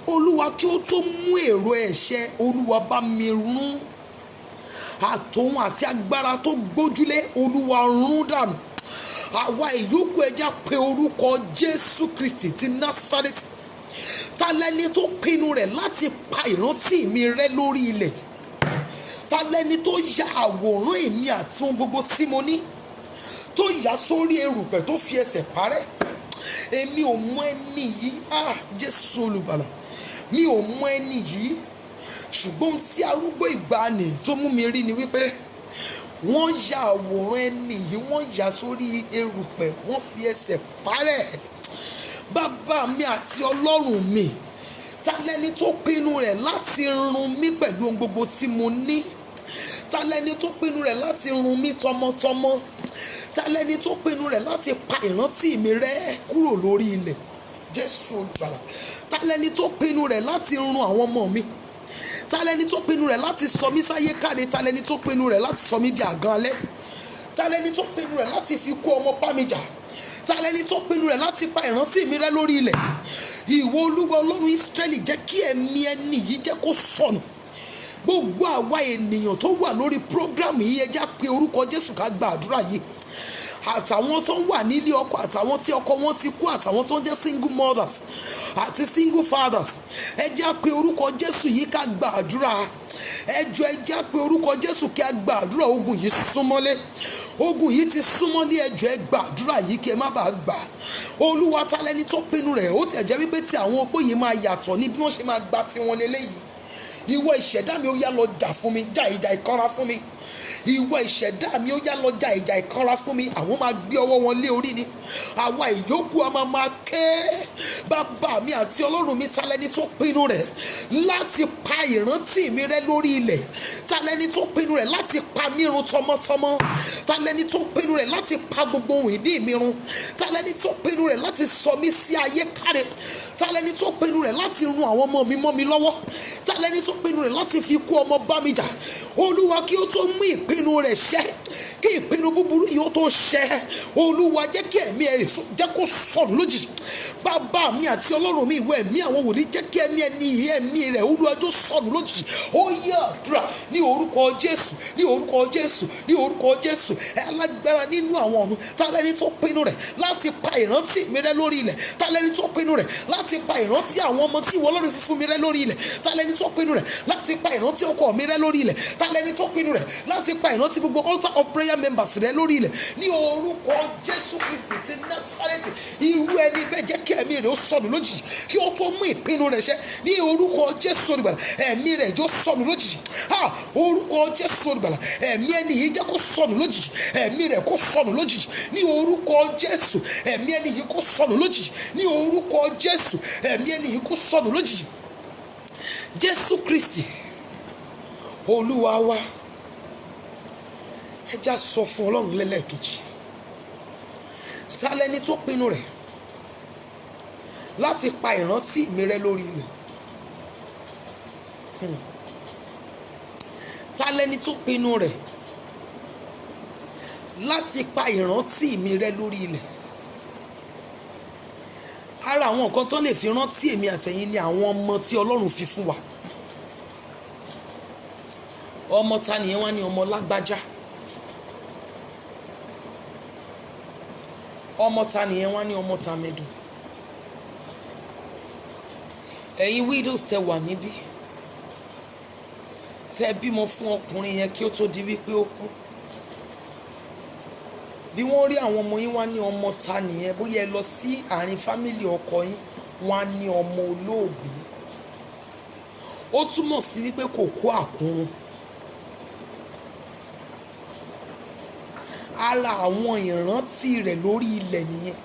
Olúwa, kí ó tó mú èrò ẹ̀ṣẹ̀, Olúwa bá mi run. Àtòun àti agbára tó gbójúlé, Olúwa run dànù. Àwa ìyókù ẹja pe orúkọ Jésù Kristi ti Násárẹ́tì. Ta lẹni tó pinnu rẹ̀ láti pa ìrántí mi rẹ́ lórí ilẹ̀? Ta lẹni tó ya àwòrán èmi àti ohun gbogbo tí mo ní, tó yà sórí erùpẹ̀ tó fi ẹsẹ̀ parẹ́? Èmi ò mọ ẹni yìí, Jésù olùgbàlà, mi ò mọ ẹni yìí, ṣùgbọ́n tí arúgbó ìgbàanì tó mú mi rí ni wípé wọ́n ya àwòrán ẹni yìí, wọ́n yà sórí erùpẹ̀, wọ́n fi ẹsẹ̀ parẹ́. Bàbá mi àti Ọlọ́run mi, ta lẹni tó pinnu rẹ̀ láti run mí pẹ̀lú ohun gbogbo tí mo ní? Ta lẹni tó pinnu rẹ̀ láti run mí tọmọtọmọ? Ta lẹni tó pinnu rẹ̀ láti pa ìrántí mi rẹ́ kúrò lórí ilẹ̀? Jésù olùgbàlà. Ta lẹni tó pinnu rẹ̀ láti run àwọn ọmọ mi? Ta lẹni tó pinnu rẹ̀ láti sọ mí sáyé káre? Ta lẹni tó pinnu rẹ̀ láti sọ mí di àgàn alẹ́? Ta lẹni tó pinnu rẹ̀ láti fi kó ọmọ bá mi jà? Ta lẹni tó pinnu rẹ̀ láti pa ìrántí mi rẹ́ lórí ilẹ̀? Ìwọ Olúwa Ọlọ́run Ísírẹ́lì, jẹ́ kí ẹ̀mí ẹni yìí jẹ́ kó sọnù. Gbogbo àwa ènìyàn tó wà lórí program yìí, ẹ jẹ́ pé orúkọ Jésù ká gba àdúrà yìí. Àtàwọn tó ń wà nílé ọkọ, àtàwọn tí ọkọ wọn ti kú, àtàwọn tó ń jẹ́ single mothers àti single fathers, ẹ jẹ́ pé orúkọ Jésù yìí ká gba àdúrà. Ẹ jẹ́ pé orúkọ Jésù kí a gba àdúrà. Ogun yìí súnmọ́lé, ogun yìí ti súnmọ́lé, ẹ jọ̀ọ́ ẹ gba àdúrà yìí kí ẹ má bàa gbà. Olúwa, ta lẹni tó pinnu rẹ̀, ó ti jẹ́ wípé tí àwọn opó yìí máa yàtọ̀ ní bí wọ́n ṣe máa gba tiwọn lélẹ́yìí. ìwọ ìṣẹ̀dá mi ó yá lọ jà fún mi, jà ìjà ìkanra fún mi. Ìwọ ìṣẹ̀dá mi ó yá lọ jà ìjà ìkanra fún mi. Àwọn máa gbé ọwọ́ wọn lé orí ni, àwa ìyókù a máa ké. Bàbá mi àti Ọlọ́run mi, ta lẹni tó pinnu rẹ̀ láti pa ìrántí mi rẹ́ lórí ilẹ̀? Ta lẹni tó pinnu rẹ̀ láti pa mí run tọmọtọmọ? Ta lẹni tó pinnu rẹ̀ láti pa gbogbo ohun ìní mi run? Ta lẹni tó pinnu rẹ̀ láti sọ mí sí ayé káre? Ta lẹni tó pinnu rẹ̀ láti run àwọn ọmọ mi mọ́ mi lọ́wọ́? Ta lẹni tó pinnu rẹ̀ láti fi ikú ọmọ bá mi jà? Olúwa, kí ó tó mú ìpinnu rẹ̀ ṣẹ, kí ìpinnu búburú yìí ó tó ṣẹ, Olúwa jẹ́ kí ẹ̀mí ẹ̀ jẹ́ kó sọnù lójijì. Bàbá mi àti Ọlọ́run mi, ìwọ ẹ̀mí àwọn wòlíì, jẹ́ kí ẹ̀mí rẹ̀ Olúwa jó sọnù lójijì. Ó yá àdúrà ní orúkọ Jésù, ní orúkọ Jésù, ní orúkọ Jésù. Alágbára nínú àwọn ọ̀run, ta lẹni tó pinnu rẹ̀ láti pa ìrántí mi rẹ́ lórí ilẹ̀? Ta lẹni tó pinnu rẹ̀ láti pa ìrántí àwọn ọmọ tí ìwọ Ọlọ́run fi fún mi rẹ́ lórí ilẹ̀? Ta lẹni tó pinnu rẹ̀ láti pa ìrántí ọkọ mi rẹ́ lórí ilẹ̀? Ta lẹni tó pinnu rẹ̀ láti pa ìrántí gbogbo altar of prayer members rẹ́ lórí ilẹ̀? Ní orúkọ Jésù Kristi ti Násárẹ́tì, irú ẹni bẹ́ẹ̀ jẹ́ kí ẹ̀mí rẹ̀ ó sọnù lójijì, kí ó tó mú ìpinnu rẹ̀ ṣẹ. Ní orúkọ Jésù Olùgbàlà, ẹ̀mí rẹ̀ jó sọnù lójijì. Orúkọ Jésù Olùgbàlà, ẹ̀mí ẹni yìí jẹ́ kó sọnù lójijì, ẹ̀mí rẹ̀ kó sọnù lójijì. Ní orúkọ Jésù, ẹ̀mí ẹni yìí kó sọnù lójijì. Ní orúkọ Jésù, ẹ̀mí ẹni yìí kó sọnù lójijì. Jésù Kristi Olúwa wa, ẹ já sọ fún Ọlọ́run lẹ́lẹ́kejì. Ta lẹni tó pinnu rẹ̀ láti pa ìrántí mi rẹ́ lórí ilẹ̀? Ta lẹni tó pinnu rẹ̀ láti pa ìrántí mi rẹ́ lórí ilẹ̀? Ara àwọn nǹkan tó lè fi rántí èmi àtẹ̀yin ni àwọn ọmọ tí Ọlọ́run fi fún wa. Ọmọ ta nìyẹn? Wá ní ọmọ lágbájá. Ọmọ ta nìyẹn? Wá ní ọmọ tàmẹ̀dùn. Ẹ̀yin widows tẹ wà níbí, tẹ bímọ fún ọkùnrin yẹn kí ó tó di wípé ó kú. Bí wọ́n rí àwọn ọmọ yín, wá ní ọmọ ta nìyẹn? Bóyá ẹ lọ sí àárín fámìlì ọkọ yín, wá ní ọmọ olóògbé. Ó túmọ̀ sí wípé kò kó àkúrun. Ara àwọn ìrántí rẹ̀ lórí ilẹ̀ nìyẹn.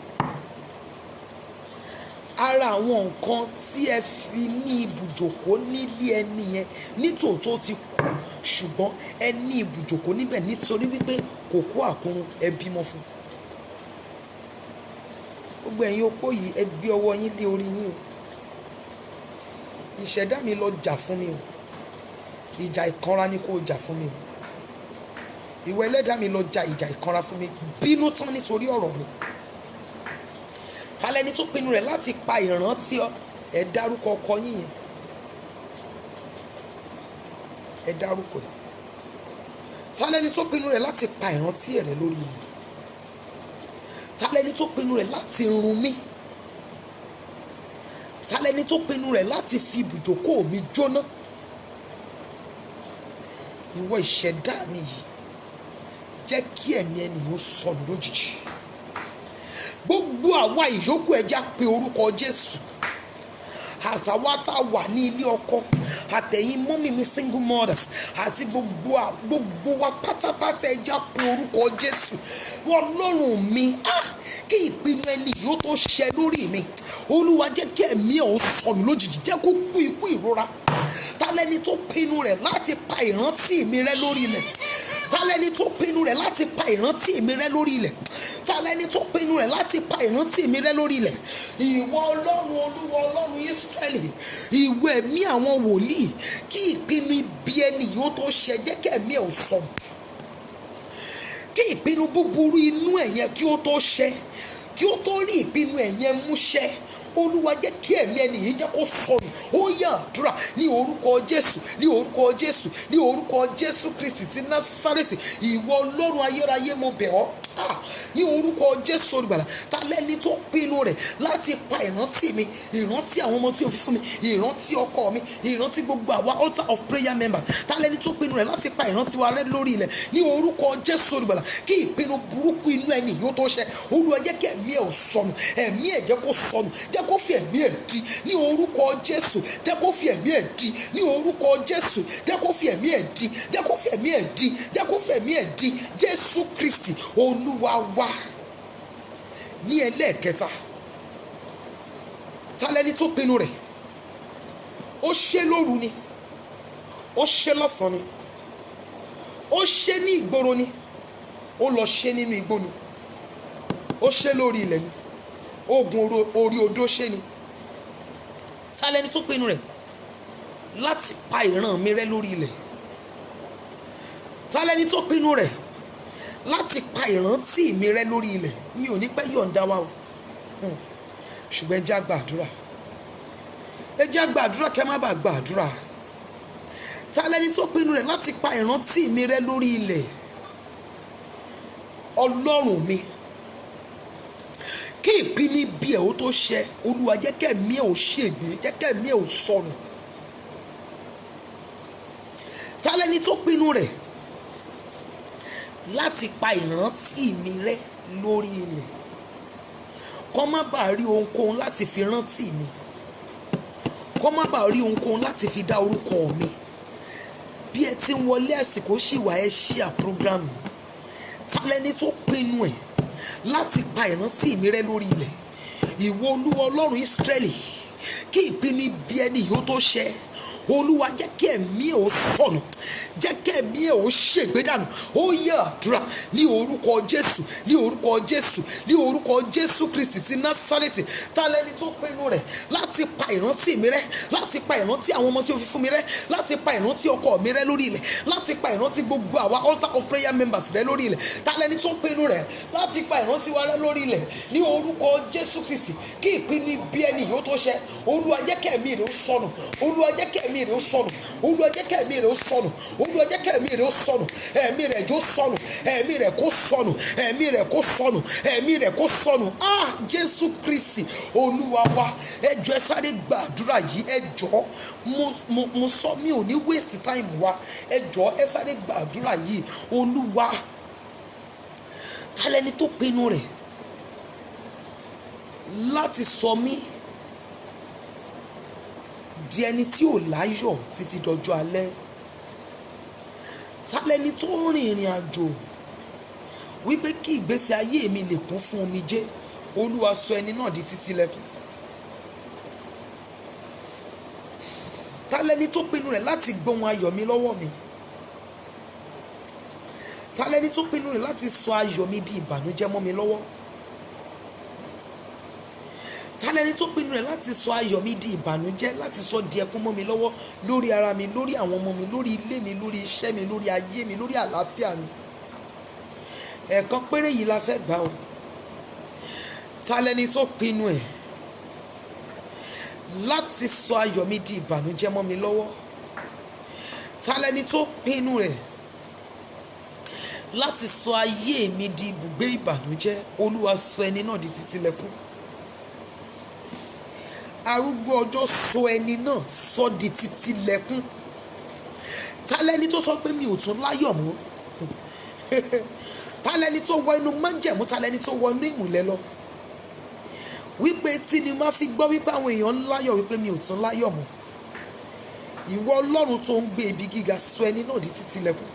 Ara àwọn nǹkan tí ẹ fi ní ibùjókòó nílé ẹni yẹn, nítòótọ́ ti kú, ṣùgbọ́n ẹ ní ibùjókòó níbẹ̀ nítorí wípé kò kó àkúrun, ẹ bímọ fún. Gbogbo ẹ̀yin opó yìí, ẹ gbé ọwọ́ yín lé orí yín o. Ìṣẹ̀dá mi lọ jà fún mi o. Ìjà ìkanra ni kó jà fún mi o. Ìwọ ẹlẹ́dàá mi lọ jà ìjà ìkanra fún mi. Bínú tán nítorí ọ̀rọ̀ mi. Ta lẹni tó pinnu rẹ̀ láti pa ìrántí ẹ dárúkọ ọkọ yín yẹn? Ẹ dárúkọ ẹ̀. Ta lẹni tó pinnu rẹ̀ láti pa ìrántí rẹ̀ lórí mi? Ta lẹni tó pinnu rẹ̀ láti run mí? Ta lẹni tó pinnu rẹ̀ láti fi ibùjókòó mi jóná? Ìwọ ìṣẹ̀dá mi yìí, jẹ́ kí ẹ̀mí ẹni yóò sọnù lójijì. Gbogbo àwa ìyókù ẹja pe orúkọ Jésù. Àtàwa tá a wà ní ilé ọkọ, àtẹ̀yìn mọ́mì mi single mothers, àti gbogbo wa pátápátá ẹja pe orúkọ Jésù. Ọlọ́run mi, kí ìpinnu ẹni yóò tó ṣẹ lórí mi. Olúwa, jẹ́ kí ẹ̀mí ẹ̀ ó sọnù lójijì, jẹ́ kó kú ikú ìrora. Ta lẹni tó pinnu rẹ̀ láti pa ìrántí mi rẹ́ lórí ilẹ̀? Ta lẹni tó pinnu rẹ̀ láti pa ìrántí mi rẹ́ lórí ilẹ̀? Ta lẹni tó pinnu rẹ̀ láti pa ìrántí mi rẹ́ lórí ilẹ̀? Ìwọ Ọlọ́run, Olúwa Ọlọ́run Ísírẹ́lì, ìwọ ẹ̀mí àwọn wòlíì, kí ìpinnu ibi ẹni yóò tó ṣẹ, jẹ́ kí ẹ̀mí ẹ̀ ó sọnù. Kí ìpinnu búburú inú ẹ̀ yẹn kí ó tó ṣẹ, kí ó tó rí ìpinnu ẹ̀ yẹn mú ṣẹ. Olúwa, jẹ́ kí ẹ̀mí ẹni yìí jẹ́ kó sọnù. Ó yá àdúrà ní orúkọ Jésù, ní orúkọ Jésù, ní orúkọ Jésù Kristi ti Násárẹ́tì. Ìwọ Ọlọ́run ayérayé, mo bẹ̀ ọ́. ní orúkọ Jésù olùgbàlà. Ta lẹ́ni tó pinnu rẹ̀ láti pa ìrántí mi, ìrántí àwọn ọmọ tí o fi fún mi, ìrántí ọkọ mi, ìrántí gbogbo àwa altar of prayer members. Ta lẹ́ni tó pinnu rẹ̀ láti pa ìrántí wa rẹ́ lórí ilẹ̀ ní orúkọ Jésù olùgbàlà. Kí ìpinnu burúkú inú ẹni yóò tó ṣẹ, Olúwa jẹ́ kí ẹ̀mí ẹ̀ ò sọnù, ẹ̀mí ẹ̀ jẹ́ kó sọnù, jẹ́ kó fi ẹ̀mí ẹ̀ di ní orúkọ Jésù, jẹ́ kó fi ẹ̀mí ẹ̀ di ní orúkọ Jésù, jẹ́ kó fi ẹ̀mí ẹ̀ di, jẹ́ kó fi ẹ̀mí ẹ̀ di, jẹ́ kó fi ẹ̀mí ẹ̀ di. Jésù Kristi Olúwa wa. Ní ẹlẹ́ẹ̀kẹta, ta lẹ́ni tó pinnu rẹ̀, ó ṣe lóru ni, ó ṣe lọ́sàn-án ni, ó ṣe ní ìgboro ni, ó lọ ṣe nínú igbó ni, ó ṣe lórí ilẹ̀ ni, ogun orí odó ṣe ni. Ta lẹ́ni tó pinnu rẹ̀ láti pa ìran mi rẹ́ lórí ilẹ̀. Ta lẹ́ni tó pinnu rẹ̀ láti pa ìrántí mi rẹ́ lórí ilẹ̀. Mi ò ní pẹ́ yọ̀ǹda wa o, ṣùgbọ́n ẹ jẹ́ á gbàdúrà, ẹ jẹ́ á gbàdúrà kẹ́ má bàa gbàdúrà. Ta lẹ́ni tó pinnu rẹ̀ láti pa ìrántí mi rẹ́ lórí ilẹ̀. Ọlọ́run mi, kí ìpinnu bí ẹ̀ ó tó ṣẹ, Olúwa jẹ́ kẹ́mi ẹ̀ ò ṣègbé, jẹ́ kẹ́mi ẹ̀ ò sọnù. Ta lẹ́ni tó pinnu rẹ̀ láti pa ìrántí mi rẹ́ lórí ilẹ̀, kó má bàa rí ohunkóhun láti fi rántí mi, kó má bàa rí ohunkóhun láti fi dá orúkọ mi. Bí ẹ ti ń wọlé àsìkò ṣì wà, ẹ ṣíà program. Ta lẹ́ni tó pinnu ẹ̀ láti pa ìrántí mi rẹ́ lórí ilẹ̀. Ìwọ Olúwa Ọlọ́run Ísírẹ́lì, kí ìpinnu ibi ẹni yóò tó ṣẹ, Olúwa jẹ́ kí ẹ̀mí ẹ̀ ó sọnù, jẹ́ kí ẹ̀mí ẹ̀ ó ṣègbé dànù. Ó yẹ àdúrà ní orúkọ Jésù, ní orúkọ Jésù, ní orúkọ Jésù Kristi ti Násárẹ́tì. Ta lẹ́ni tó pinnu rẹ̀ láti pa ìrántí mi rẹ́, láti pa ìrántí àwọn ọmọ tí o fi fún mi rẹ́, láti pa ìrántí ọkọ mi rẹ́ lórí ilẹ̀, láti pa ìrántí gbogbo àwa altar of prayer members rẹ́ lórí ilẹ̀. Ta lẹ́ni tó pinnu rẹ̀ láti pa ìrántí wa rẹ́ lórí ilẹ̀ ní orúkọ Jésù Kristi. Kí ìpinnu ibi ẹni yóò tó ṣẹ, Olúwa jẹ́ kí ẹ̀mí rẹ̀ ó sọnù, Olúwa jẹ́ kí ẹ̀mí rẹ̀ ó sọnù, Olúwa jẹ́ kí ẹ̀mí rẹ̀ ó sọnù, Olúwa jẹ́ kí ẹ̀mí rẹ̀ ó sọnù, ẹ̀mí rẹ̀ jó sọnù, ẹ̀mí rẹ̀ kó sọnù, ẹ̀mí rẹ̀ kó sọnù, ẹ̀mí rẹ̀ kó sọnù. Jésù Kristi Olúwa wa. Ẹ jọ̀ọ́ ẹ sáré gbàdúrà yìí, ẹ jọ̀ọ́, mo sọ mi ò ní waste time wa. Ẹ jọ̀ọ́ ẹ sáré gbàdúrà yìí. Olúwa, ta lẹ́ni tó pinnu rẹ̀ láti sọ mí di ẹni tí ò láyọ̀ títí dọjọ́ alẹ́. Ta lẹ́ni tó rìn ìrìn àjò wípé kí ìgbésí ayé mi lè kún fún omijé, Olúwa sọ ẹni náà di títí lẹ́kùn. Ta lẹ́ni tó pinnu rẹ̀ láti gbóhun ayọ̀ mi lọ́wọ́ mi. Ta lẹ́ni tó pinnu rẹ̀ láti sọ ayọ̀ mi di ìbànújẹ́ mọ́ mi lọ́wọ́. Ta lẹ́ni tó pinnu rẹ̀ láti sọ ayọ̀ mi di ìbànújẹ́, láti sọ di ẹkún mọ́ mi lọ́wọ́, lórí ara mi, lórí àwọn ọmọ mi, lórí ilé mi, lórí iṣẹ́ mi, lórí ayé mi, lórí àlàáfíà mi. Ẹ̀ẹ̀kan péré yìí la fẹ́ gbà o. Ta lẹ́ni tó pinnu ẹ̀ láti sọ ayọ̀ mi di ìbànújẹ́ mọ́ mi lọ́wọ́. Ta lẹ́ni tó pinnu rẹ̀ láti sọ ayé mi di ibùgbé ìbànújẹ́, Olúwa sọ ẹni náà di títí lẹ́kùn. Arúgbó ọjọ́ sọ ẹni náà sọ di títí lẹ́kùn. Ta lẹ́ni tó sọ pé mi ò tún láyọ̀ mọ́. Ta lẹ́ni tó wọ inú májẹ̀mú, ta lẹ́ni tó wọ inú ìmùlẹ̀ lọ, wípé tí ni máa fi gbọ́ wípé àwọn èèyàn ń láyọ̀ wípé mi ò tún láyọ̀ mọ́. Ìwọ Ọlọ́run tó ń gbé ibi gíga, sọ ẹni náà di títí lẹ́kùn.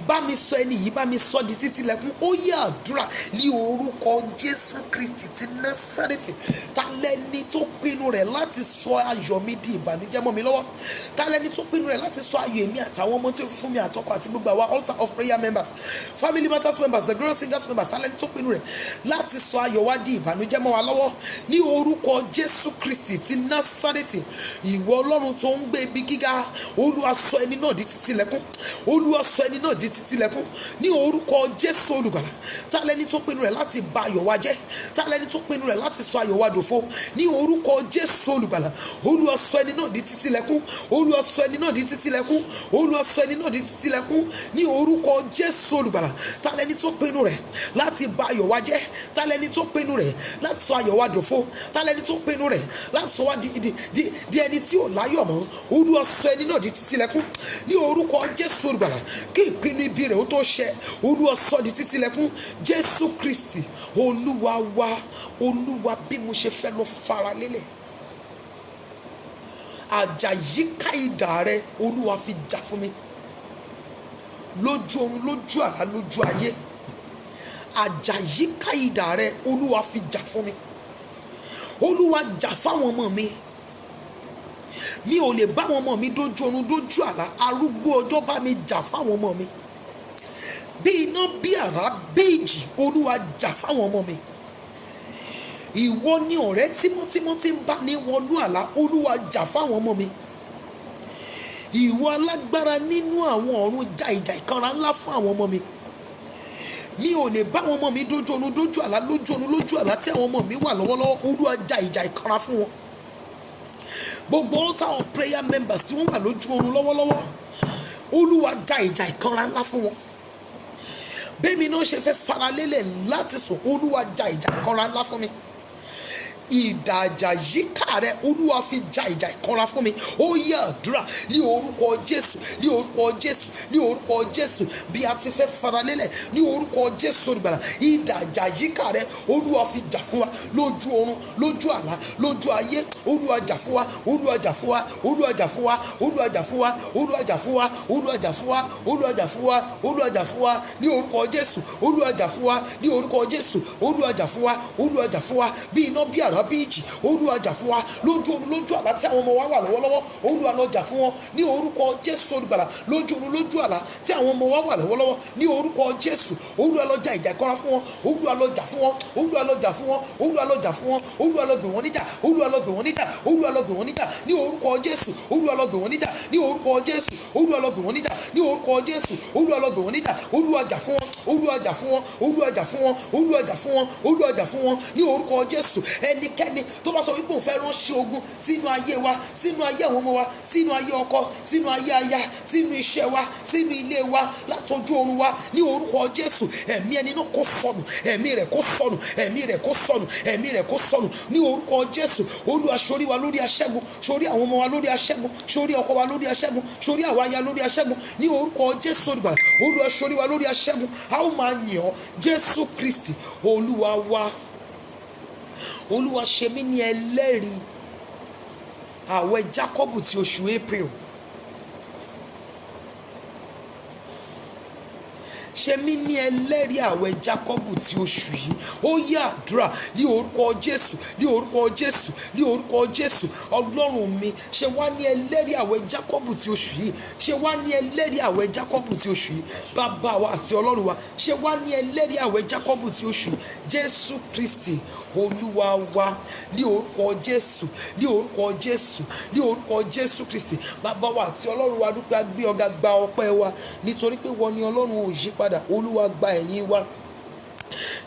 Bá mi sọ ẹni yìí, bá mi sọ di títí lẹ́kùn. Ó yẹ àdúrà ní orúkọ Jésù Kristi ti Násárẹ́tì. Ta lẹ́ni tó pinnu rẹ̀ láti sọ ayọ̀ mi di ìbànújẹ́ mọ́ mi lọ́wọ́. Ta lẹ́ni tó pinnu rẹ̀ láti sọ ayọ̀ èmi àtàwọn ọmọ tí ó fi fún mi àtọkọ àti gbogbo àwa altar of prayer members, family matters members, the glorious singers members. Ta lẹ́ni tó pinnu rẹ̀ láti sọ ayọ̀ wa di ìbànújẹ́ mọ́ wa lọ́wọ́ ní orúkọ Jésù Kristi ti Násárẹ́tì. Ìwọ Ọlọ́run tó ń gbé ibi gíga, Olúwa sọ ẹni náà di títí lẹ́kùn. Olúwa sọ ẹni náà di di títílẹ̀kùn ní orúkọ Jésù olùgbàlà. Ta lẹni tó pinnu rẹ̀ láti bà ayọ̀ wa jẹ́? Ta lẹni tó pinnu rẹ̀ láti sọ ayọ̀ wa dòfo? Ní orúkọ Jésù olùgbàlà. Olúwa sọ ẹni náà di títílẹ̀kùn. Olúwa sọ ẹni náà di títílẹ̀kùn. Olúwa sọ ẹni náà di títílẹ̀kùn ní orúkọ Jésù olùgbàlà. Ta lẹni tó pinnu rẹ̀ láti bà ayọ̀ wa jẹ́? Ta lẹni tó pinnu rẹ̀ láti sọ ayọ̀ wa dòfo? Ta lẹni tó pinnu rẹ̀ láti sọ wá di ẹni tí ò láyọ̀ mọ́? Olúwa sọ ẹni náà di títílẹ̀kùn ní orúkọ Jésù olùgbàlà. Kí ìpinnu ibi rẹ̀ ó tó ṣẹ, Olúwa sọ di títílẹ̀kùn. Jésù Kristi Olúwa wa. Olúwa, bí mo ṣe fẹ́ lọ fara lélẹ̀, àjàyíká idà rẹ Olúwa fi jà fún mi lójú oorun, lójú àlá, lójú ayé. Àjàyíká idà rẹ Olúwa fi jà fún mi. Olúwa jà fáwọn ọmọ mi. Mi ò lè bá àwọn ọmọ mi dójú oorun, dójú àlá. Arúgbó ọjọ́ bá mi jà fáwọn ọmọ mi. Bí iná, bí àrá, bí ìjì, Olúwa jà fáwọn ọmọ mi. Ìwọ ni ọ̀rẹ́ tímọ́tímọ́ tí ń bá ní wọnú àlá. Olúwa jà fáwọn ọmọ mi. Ìwọ alágbára nínú àwọn ọ̀run, jà ìjà ìkanra ńlá fún àwọn ọmọ mi. Mi ò lè bá àwọn ọmọ mi dójú oorun, dójú àlá, lójú oorun, lójú àlá tí àwọn ọmọ mi wà lọ́wọ́lọ́wọ́. Olúwa jà ìjà ìkanra fún wọn. Gbogbo altar of prayer members tí wọ́n wà lójú oorun lọ́wọ́lọ́wọ́, Olúwa jà ìjà ìkanra ńlá fún wọn. Bẹ́ẹ̀mi náà ṣe fẹ́ faralélẹ̀ láti sùn, Olúwa jà ìjà ìkanra ńlá fún mi. Idà àjàyíká rẹ Olúwa fi jà ìjà ìkanra fún mi. Ó yá àdúrà ní orúkọ Jésù, ní orúkọ Jésù, ní orúkọ Jésù. Bí a ti fẹ́ faralélẹ̀ ní orúkọ Jésù olùgbàlà, idà àjàyíká rẹ Olúwa fi jà fún wa lójú oorun, lójú àlá, lójú ayé. Olúwa jà fún wa, Olúwa jà fún wa, Olúwa jà fún wa, Olúwa jà fún wa, Olúwa jà fún wa, Olúwa jà fún wa, Olúwa jà fún wa, Olúwa jà fún wa ní orúkọ Jésù. Olúwa jà fún wa ní orúkọ Jésù. Olúwa jà fún wa, Olúwa jà fún wa. Bí iná, bí àrá, bí ìjì, Olúwa jà fún wa lójú oorun, lójú àlá tí àwọn ọmọ wa wà lọ́wọ́lọ́wọ́. Olúwa lọ jà fún wọn ní orúkọ Jésù olùgbàlà. Lójú oorun, lójú àlá tí àwọn ọmọ wa wà lọ́wọ́lọ́wọ́, ní orúkọ Jésù. Olúwa lọ jà ìjà ìkanra fún wọn. Olúwa lọ jà fún wọn. Olúwa lọ jà fún wọn. Olúwa lọ jà fún wọn. Olúwa lọ gbè wọ́n níjà. Olúwa lọ gbè wọ́n níjà. Olúwa lọ gbè wọ́n níjà ní orúkọ Jésù. Olúwa lọ gbè wọ́n níjà ní orúkọ Jésù. Olúwa lọ gbè wọ́n níjà ní orúkọ Jésù. Olúwa lọ gbè wọ́n níjà. Olúwa jà fún wọn. Olúwa jà fún wọn. Olúwa jà fún wọn. Olúwa jà fún wọn. Olúwa jà fún wọn ní orúkọ Jésù. Ẹnikẹ́ni tó bá sọ wípé òun fẹ́ ránṣẹ́ ogun sínú ayé wa, sínú ayé àwọn ọmọ wa, sínú ayé ọkọ, sínú ayé aya, sínú iṣẹ́ wa, sínú ilé wa, látọjú oorun wa, ní orúkọ Jésù, ẹ̀mí ẹni náà kó sọnù, ẹ̀mí rẹ̀ kó sọnù, ẹ̀mí rẹ̀ kó sọnù, ẹ̀mí rẹ̀ kó sọnù ní orúkọ Jésù. Olúwa ṣorí wa lórí aṣẹ́gun, ṣorí àwọn ọmọ wa lórí aṣẹ́gun, ṣorí ọkọ wa lórí aṣẹ́gun, ṣorí àwa aya lórí aṣẹ́gun ní orúkọ Jésù olùgbàlà. Olúwa ṣorí wa lórí aṣẹ́gun. A ó máa yìn ọ́ Jésù Kristi Olúwa wa. Olúwa ṣe mí ní ẹlẹ́rìí àwẹ̀ Jákọ́bù ti oṣù April. Ṣe mí ní ẹlẹ́rìí àwẹ̀ Jákọ́bù ti oṣù yìí. Ó yá àdúrà ní orúkọ Jésù, ní orúkọ Jésù, ní orúkọ Jésù. Ọlọ́run mi, ṣe wá ní ẹlẹ́rìí àwẹ̀ Jákọ́bù ti oṣù yìí. Ṣe wá ní ẹlẹ́rìí àwẹ̀ Jákọ́bù ti oṣù yìí. Bàbá wa àti Ọlọ́run wa, ṣe wá ní ẹlẹ́rìí àwẹ̀ Jákọ́bù ti oṣù yìí. Jésù Kristi Olúwa wa, ní orúkọ Jésù, ní orúkọ Jésù, ní orúkọ Jésù Kristi. Bàbá wa àti Ọlọ́run wa, dúpẹ́ agbé ọ̀gá, gba ọpẹ́ wa nítorí pé wọ́n ní Ọlọ́run ò yí padà. Olúwa gba ẹ̀yìn wa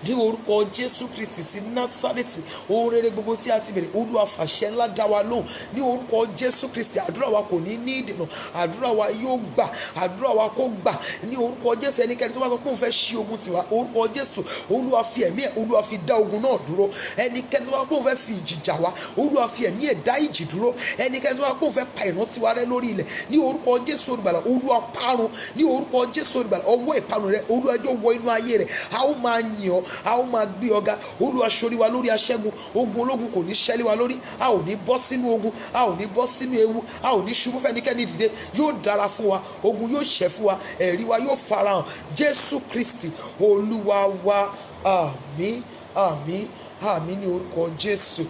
ní orúkọ Jésù Kristi ti Násárẹ́tì. Ohun rere gbogbo tí a ti bèrè, Olúwa fàṣẹ ńlá dá wa lóhùn ní orúkọ Jésù Kristi. Àdúrà wa kò ní ní ìdènà, àdúrà wa yóò gbà, àdúrà wa kò gbà ní orúkọ Jésù. Ẹnikẹ́ni tó bá sọ pé òun fẹ́ ṣí ogun tiwa, orúkọ Jésù, Olúwa fi ẹ̀mí ẹ̀, Olúwa fi dá ogun náà dúró. Ẹnikẹ́ni tó bá sọ pé òun fẹ́ fi ìjì jà wá, Olúwa fi ẹ̀mí ẹ̀ dá ìjì dúró. Ẹnikẹ́ni tó bá sọ pé òun fẹ́ pa ìrántí wa rẹ́ lórí ilẹ̀, ní orúkọ Jésù olùgbàlà, Olúwa parun ní orúkọ Jésù olùgbàlà. Ọwọ́ ìparun rẹ̀, Olúwa jọ̀ọ́ wọ inú ayé rẹ̀. A ó máa yìn ọ́, a ó máa gbé ọ̀gá. Olúwa ṣorí wa lórí aṣẹ́gun. Ogun ológun kò ní ṣẹ́lẹ̀ wa lórí. A ò ní bọ́ sínú ogun, a ò ní bọ́ sínú ewu, a ò ní ṣubú fẹ́nikẹ́ni dìde. Yóò dára fún wa, ogun yóò ṣẹ́ fún wa, ẹ̀rí wa yóò farahàn. Jésù Kristi Olúwa wa. Àmín, àmín, àmín ní orúkọ Jésù.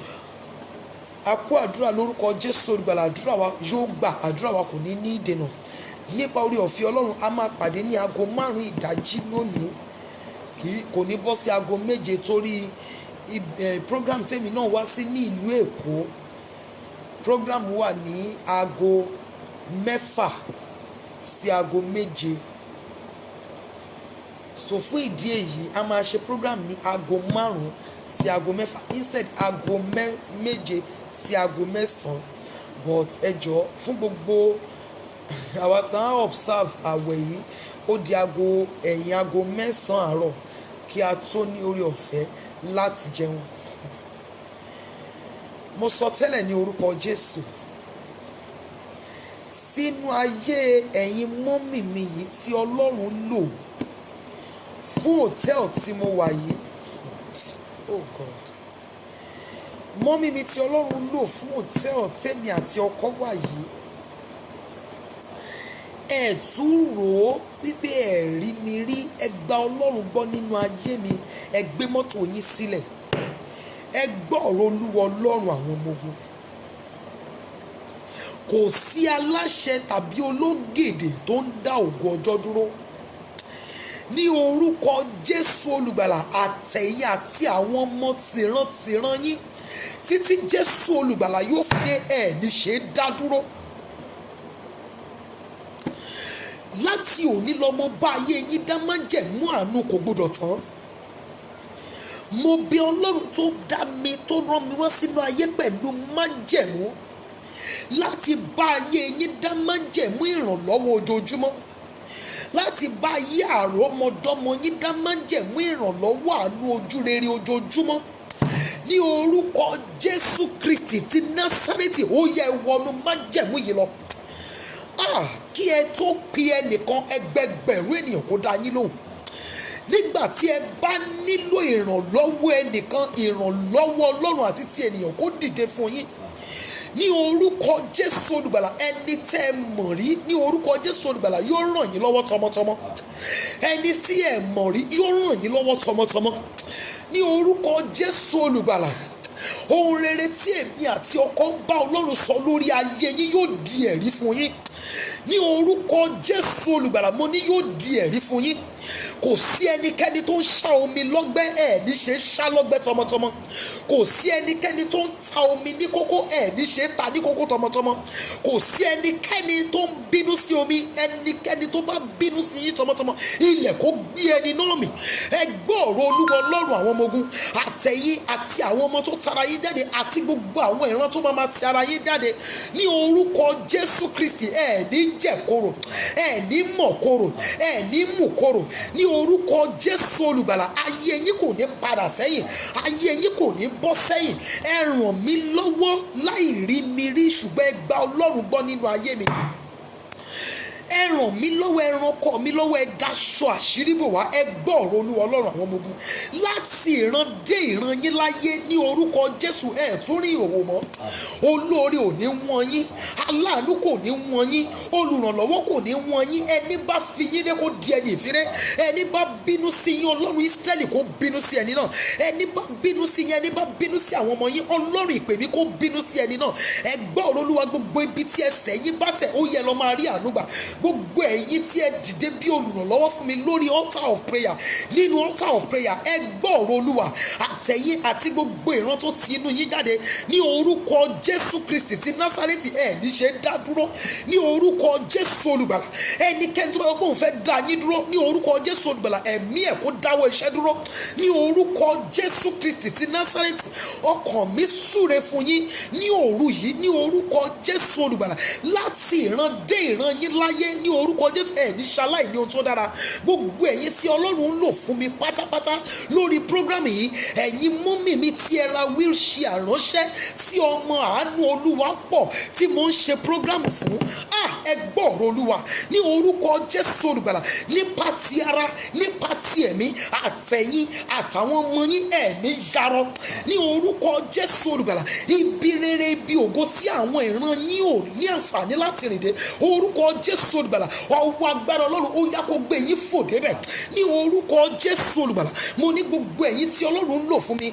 A kó àdúrà lórúkọ Jésù olùgbàlà. Àdúrà wa yóò gbà, àdúrà wa kò ní ní ìdènà. Nípa orí ọ̀fẹ́ Ọlọ́run, a máa pàdé ní aago 5 ìdájí lónìí. Kò ní bọ́ sí aago 7 torí program tèmi náà wá sí ní ìlú Èkó. Program wà ní aago 6 sí aago 7. so fún ìdí èyí a máa ṣe program ní aago 5 sí aago 6 instead aago 7 sí aago 9 but ẹ jọ̀ọ́ fún gbogbo àwa tá a observe àwẹ̀ yìí ó di ẹ̀yìn aago 9 àárọ̀ kí a tó ní orí ọ̀fẹ́ láti jẹun. Mo sọ tẹ́lẹ̀ ní orúkọ Jésù sínú ayé ẹ̀yin mọ́mì mi yìí tí Ọlọ́run lò fún hòtẹ́ẹ̀lì tí mo wà yìí. Oh God. Mọ́mì mi tí Ọlọ́run lò fún hòtẹ́ẹ̀lì tèmi àti ọkọ wà yìí. Ẹ tún rò ó wípé ẹ rí mi rí, ẹ gba Ọlọ́run gbọ́ nínú ayé mi, ẹ gbé mọ́tò yín sílẹ̀, ẹ gbọ́ ọ̀rọ̀ Olúwa Ọlọ́run àwọn ọmọ ogun. Kò sí aláṣẹ tàbí ológèdè tó ń dá ògo ọjọ́ dúró. Ní orúkọ Jésù olùgbàlà, àtẹ̀yìn àti àwọn ọmọ tìran yín títí Jésù olùgbàlà yóò fi dé, ẹ̀ ní ṣe dá dúró. Láti òní lọ mo bá ayé yín dá májẹ̀mú àánú kò gbọdọ̀ tán. Mo bẹ̀ Ọlọ́run tó dá mi tó rán mi wá sínú ayé pẹ̀lú májẹ̀mú láti bá ayé yín dá májẹ̀mú ìrànlọ́wọ́ ojoojúmọ́, láti bá ayé àrọ́mọdọ́mọ yín dá májẹ̀mú ìrànlọ́wọ́ àánú ojú rere ojoojúmọ́. Ní orúkọ Jésù Kristi ti Násárẹ́tì, ó yẹ wọnú májẹ̀mú yìí lọ. Kí ẹ tó pe ẹnìkan ẹgbẹgbẹ̀rún ènìyàn kó dá yín lóhùn. Nígbà tí ẹ bá nílò ìrànlọ́wọ́ ẹnìkan, ìrànlọ́wọ́ Ọlọ́run àti ti ènìyàn kó dìde fún yín. Ní orúkọ Jésù olùgbàlà, ẹni tẹ́ ẹ mọ̀ rí ní orúkọ Jésù olùgbàlà yóò ràn yín lọ́wọ́ tọmọtọmọ. Ẹni tí ẹ mọ̀ rí yóò ràn yín lọ́wọ́ tọmọtọmọ. Ní orúkọ Jésù olùgbàlà, ohun rere tí èmi àti ọkọ ń bá Ọlọ́run sọ lórí ayé yín yóò di ẹ̀rí fún yín. Ní orúkọ Jésù olùgbàlà, mo ní yóò di ẹ̀rí fún yín. Kò sí ẹnikẹ́ni tó ń ṣá omi lọ́gbẹ́, ẹ̀ ní ṣe ṣá lọ́gbẹ́ tọmọtọmọ. Kò sí ẹnikẹ́ni tó ń ta omi ní kókó, ẹ̀ ní ṣe ta ní kókó tọmọtọmọ. Kò sí ẹnikẹ́ni tó ń bínú sí omi, ẹnikẹ́ni tó bá bínú sí yín tọmọtọmọ, ilẹ̀ kó gbé ẹni náà mì. Ẹ gbọ́ ọ̀rọ̀ Olúwa Ọlọ́run àwọn ọmọ ogun, àtẹ̀yìn àti àwọn ọmọ tó tara yín jáde àti gbogbo àwọn ìran tó máa ti ara yín jáde. Ní orúkọ Jésù Kristi, ẹ̀ ní jẹ̀koro, ẹ̀ ní mọ̀koro, ẹ̀ ní mùkoro. Ní orúkọ Jésù olùgbàlà, ayé yín kò ní padà sẹ́yìn, ayé yín kò ní bọ́ sẹ́yìn. Ẹ ràn mí lọ́wọ́ láì rí mi rí, ṣùgbọ́n ẹ gba Ọlọ́run gbọ́ nínú ayé mi. Ẹ ràn mí lọ́wọ́, ẹ ràn ọkọ mi lọ́wọ́, ẹ daṣọ àṣírí bò wá. Ẹ gbọ́ ọ̀rọ̀ Olúwa Ọlọ́run àwọn ọmọ ogun. Láti ìran dé ìran yín láyé, ní orúkọ Jésù, ẹ tún rí ìhòòhò mọ́. Olóore ò ní wọ́n yín, aláàánú kò ní wọ́n yín, olùrànlọ́wọ́ kò ní wọ́n yín. Ẹni bá fi yín dé kó di ẹni ìfiré, ẹni bá bínú sí yín, Ọlọ́run Ísírẹ́lì kó bínú sí ẹni náà. Ẹni bá bínú sí yín, ẹni bá bínú sí àwọn ọmọ yín, Ọlọ́run ìpè mí kó bínú sí ẹni náà. Ẹ gbọ́ ọ̀rọ̀ Olúwa, gbogbo ibi tí ẹsẹ̀ yín bá tẹ̀, ó yẹ lọ máa rí àánú gbà. Gbogbo ẹ̀yin tí ẹ dìde bí olùrànlọ́wọ́ fún mi lórí altar of prayer, nínú altar of prayer, ẹ gbọ́ ọ̀rọ̀ Olúwa, àtẹ̀yìn àti gbogbo ìran tó ti inú yín jáde. Ní orúkọ Jésù Kristi ti Násárẹ́tì, ẹ ní ṣe dá dúró. Ní orúkọ Jésù olùgbàlà, ẹnikẹ́ni tó bá gbọ́ òun fẹ́ dá yín dúró, ní orúkọ Jésù olùgbàlà, ẹ̀mí ẹ̀ kó dáwọ́ iṣẹ́ dúró. Ní orúkọ Jésù Kristi ti Násárẹ́tì, ọkàn mi súre fún yín ní òru yìí, ní orúkọ Jésù olùgbàlà, láti ìran dé ìran yín láyé. Ní orúkọ Jésù, ẹ̀ ní ṣaláì ní ohun tó dára. Gbogbo ẹ̀yin tí Ọlọ́run ń lò fún mi pátápátá lórí prógrámì yìí, ẹ̀yin mọ́mì mi tí ẹ ra wheelchair ránṣẹ́ sí ọmọ àánú Olúwapọ̀ tí mo ń ṣe prógrámù fún, ẹ gbọ́ ọ̀rọ̀ Olúwa. Ní orúkọ Jésù olùgbàlà, nípa ti ara, nípa ti ẹ̀mí, àtẹ̀yìn àtàwọn ọmọ yín ẹ̀ ní yarọ. Ní orúkọ Jésù olùgbàlà, ibi rere, ibi ògo tí àwọn ìran yín ò ní àǹfààní láti rìn dé, orúkọ Jésù olùgbàlà, ọwọ́ agbára Ọlọ́run ó yá kó gbé yín fò débẹ̀. Ní orúkọ Jésù olùgbàlà, mo ní gbogbo ẹ̀yin tí Ọlọ́run ń lò fún mi.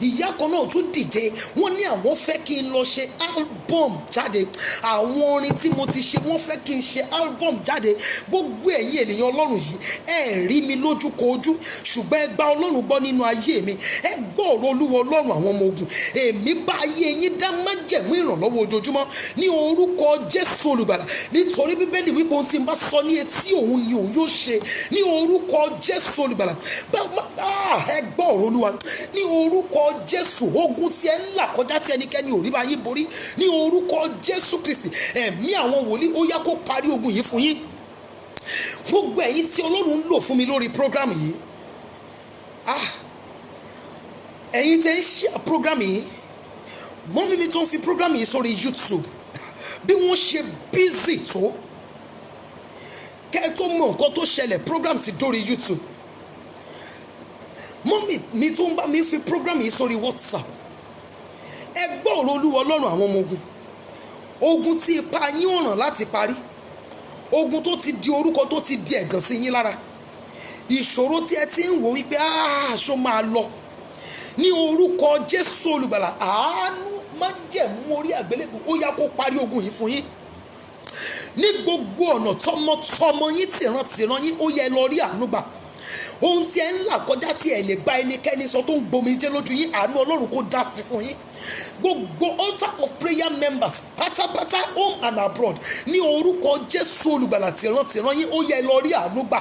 Ìyá kan náà tún dìde, wọ́n ní àwọn fẹ́ kí n lọ ṣe album jáde. Àwọn orin tí mo ti ṣe, wọ́n fẹ́ kí n ṣe album jáde. Gbogbo ẹ̀yin ènìyàn Ọlọ́run yìí, ẹ rí mi lójú kojú, ṣùgbọ́n ẹ gba Ọlọ́run gbọ́ nínú ayé mi. Ẹ gbọ́ ọ̀rọ̀ Olúwa Ọlọ́run àwọn ọmọ ogun. Èmi bá ayé yín dá májẹ̀mú ìrànlọ́wọ́ ojoojúmọ́ ní orúkọ Jésù olùgbàlà. Nítorí Bíbélì Ísírẹ́lì wípé ohun tí n bá sọ ní etí òun ni òun yóò ṣe ní orúkọ Jésù olùgbàlà. Ẹ gbọ́ ọ̀rọ̀ Olúwa ní orúkọ Jésù. Ogun tí ẹ ń là kọjá tí ẹnikẹ́ni ò rí bá yín borí ní orúkọ Jésù Kristi. Ẹ̀mí àwọn wòlíì ó yá kó parí ogun yìí fún yín. Gbogbo ẹ̀yin tí Ọlọ́run ń lò fún mi lórí program yìí, ẹ̀yin tẹ́ ń share program yìí, mọ́mí mi tó ń fi program yìí sórí YouTube, bí wọ́n ṣe busy tó, kẹ́ ẹ tó mọ nǹkan tó ṣẹlẹ̀ program ti dórí YouTube. Mọ́mí mi tó ń bá mi fi program yìí sórí WhatsApp. Ẹ gbọ́ ọ̀rọ̀ Olúwa Ọlọ́run àwọn ọmọ ogun. Ogun tí ipa yín ò ràn láti parí, ogun tó ti di orúkọ tó ti di ẹ̀gàn sí yín lára, ìṣòro tí ẹ ti ń wò wípé ṣó máa lọ, ní orúkọ Jésù olùgbàlà, àánú májẹ̀mú orí àgbélébùú ó yá kó parí ogun yìí fún yín. Ní gbogbo ọ̀nà tọmọtọmọ yín tìrantìran yín ó yẹ lọ rí àánú gbà. Ohun tí ẹ ń là kọjá tí ẹ lè bá ẹnikẹ́ni sọ tó ń gbomijé lójú yín, àánú Ọlọ́run kó dá sí fún yín. Gbogbo altar of prayer members pátápátá home and abroad, ní orúkọ Jésù olùgbàlà tìrantìran yín ó yẹ lọ rí àánú gbà.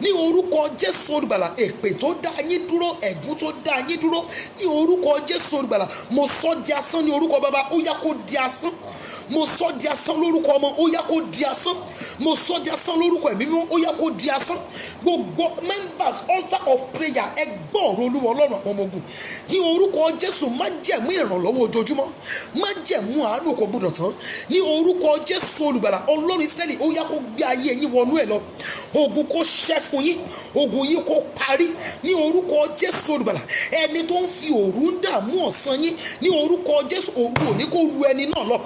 Ní orúkọ Jésù olùgbàlà, èpè tó dá yín dúró, ẹ̀gún tó dá yín dúró, ní orúkọ Jésù olùgbàlà, mo sọ di asán ní orúkọ Baba, ó yá kó di asán. Mo sọ di asán lórúkọ Ọmọ, ó yá kó di asán. Mo sọ di asán lórúkọ Ẹ̀mí Mímọ́, ó yá kó di asán. Gbogbo members altar of prayer, ẹ gbọ́ ọ̀rọ̀ Olúwa Ọlọ́run àwọn ọmọ ogun. Ní orúkọ Jésù, májẹ̀mú ìrànlọ́wọ́ ojoojúmọ́, májẹ̀mú àánú kò gbọdọ̀ tán. Ní orúkọ Jésù olùgbàlà, Ọlọ́run Ísírẹ́lì ó yá kó gbé ayé yín wọnú ẹ̀ lọ. Ogun kó ṣẹ́ fún yín, ogun yín kó parí ní orúkọ Jésù olùgbàlà. Ẹni tó ń fi òru ń dààmú ọ̀sán yín, ní orúkọ Jésù, òru òní kó lu ẹni náà lọ.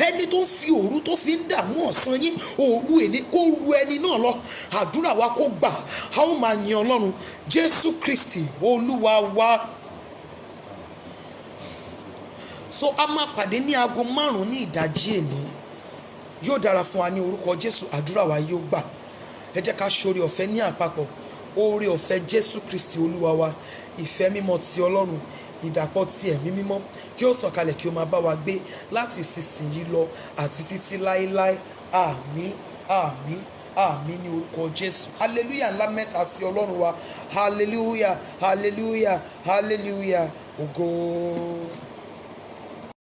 Ẹni tó ń fi òru tó fi ń dààmú ọ̀sán yín, òru èní kó lu ẹni náà lọ. Àdúrà wa kó gbà, a ó máa yin Ọlọ́run. Jésù Kristi Olúwa wa. So a máa pàdé ní aago 5 ní ìdájí èní. Yóò dára fún wa ní orúkọ Jésù. Àdúrà wa yóò gbà. Ẹ jẹ́ ká ṣoore ọ̀fẹ́ ní àpapọ̀. Oore ọ̀fẹ́ Jésù Kristi Olúwa wa, ìfẹ́ mímọ́ ti Ọlọ́run, ìdàpọ̀ ti Ẹ̀mí Mímọ́ kí ó sọ̀kalẹ̀ kí ó máa bá wa gbé láti ìsinsìnyí lọ àti títí láéláé. Àmín, àmín, àmín ní orúkọ Jésù. Hallelujah ńlá mẹ́ta sí Ọlọ́run wa. Hallelujah, hallelujah, hallelujah. Ògo.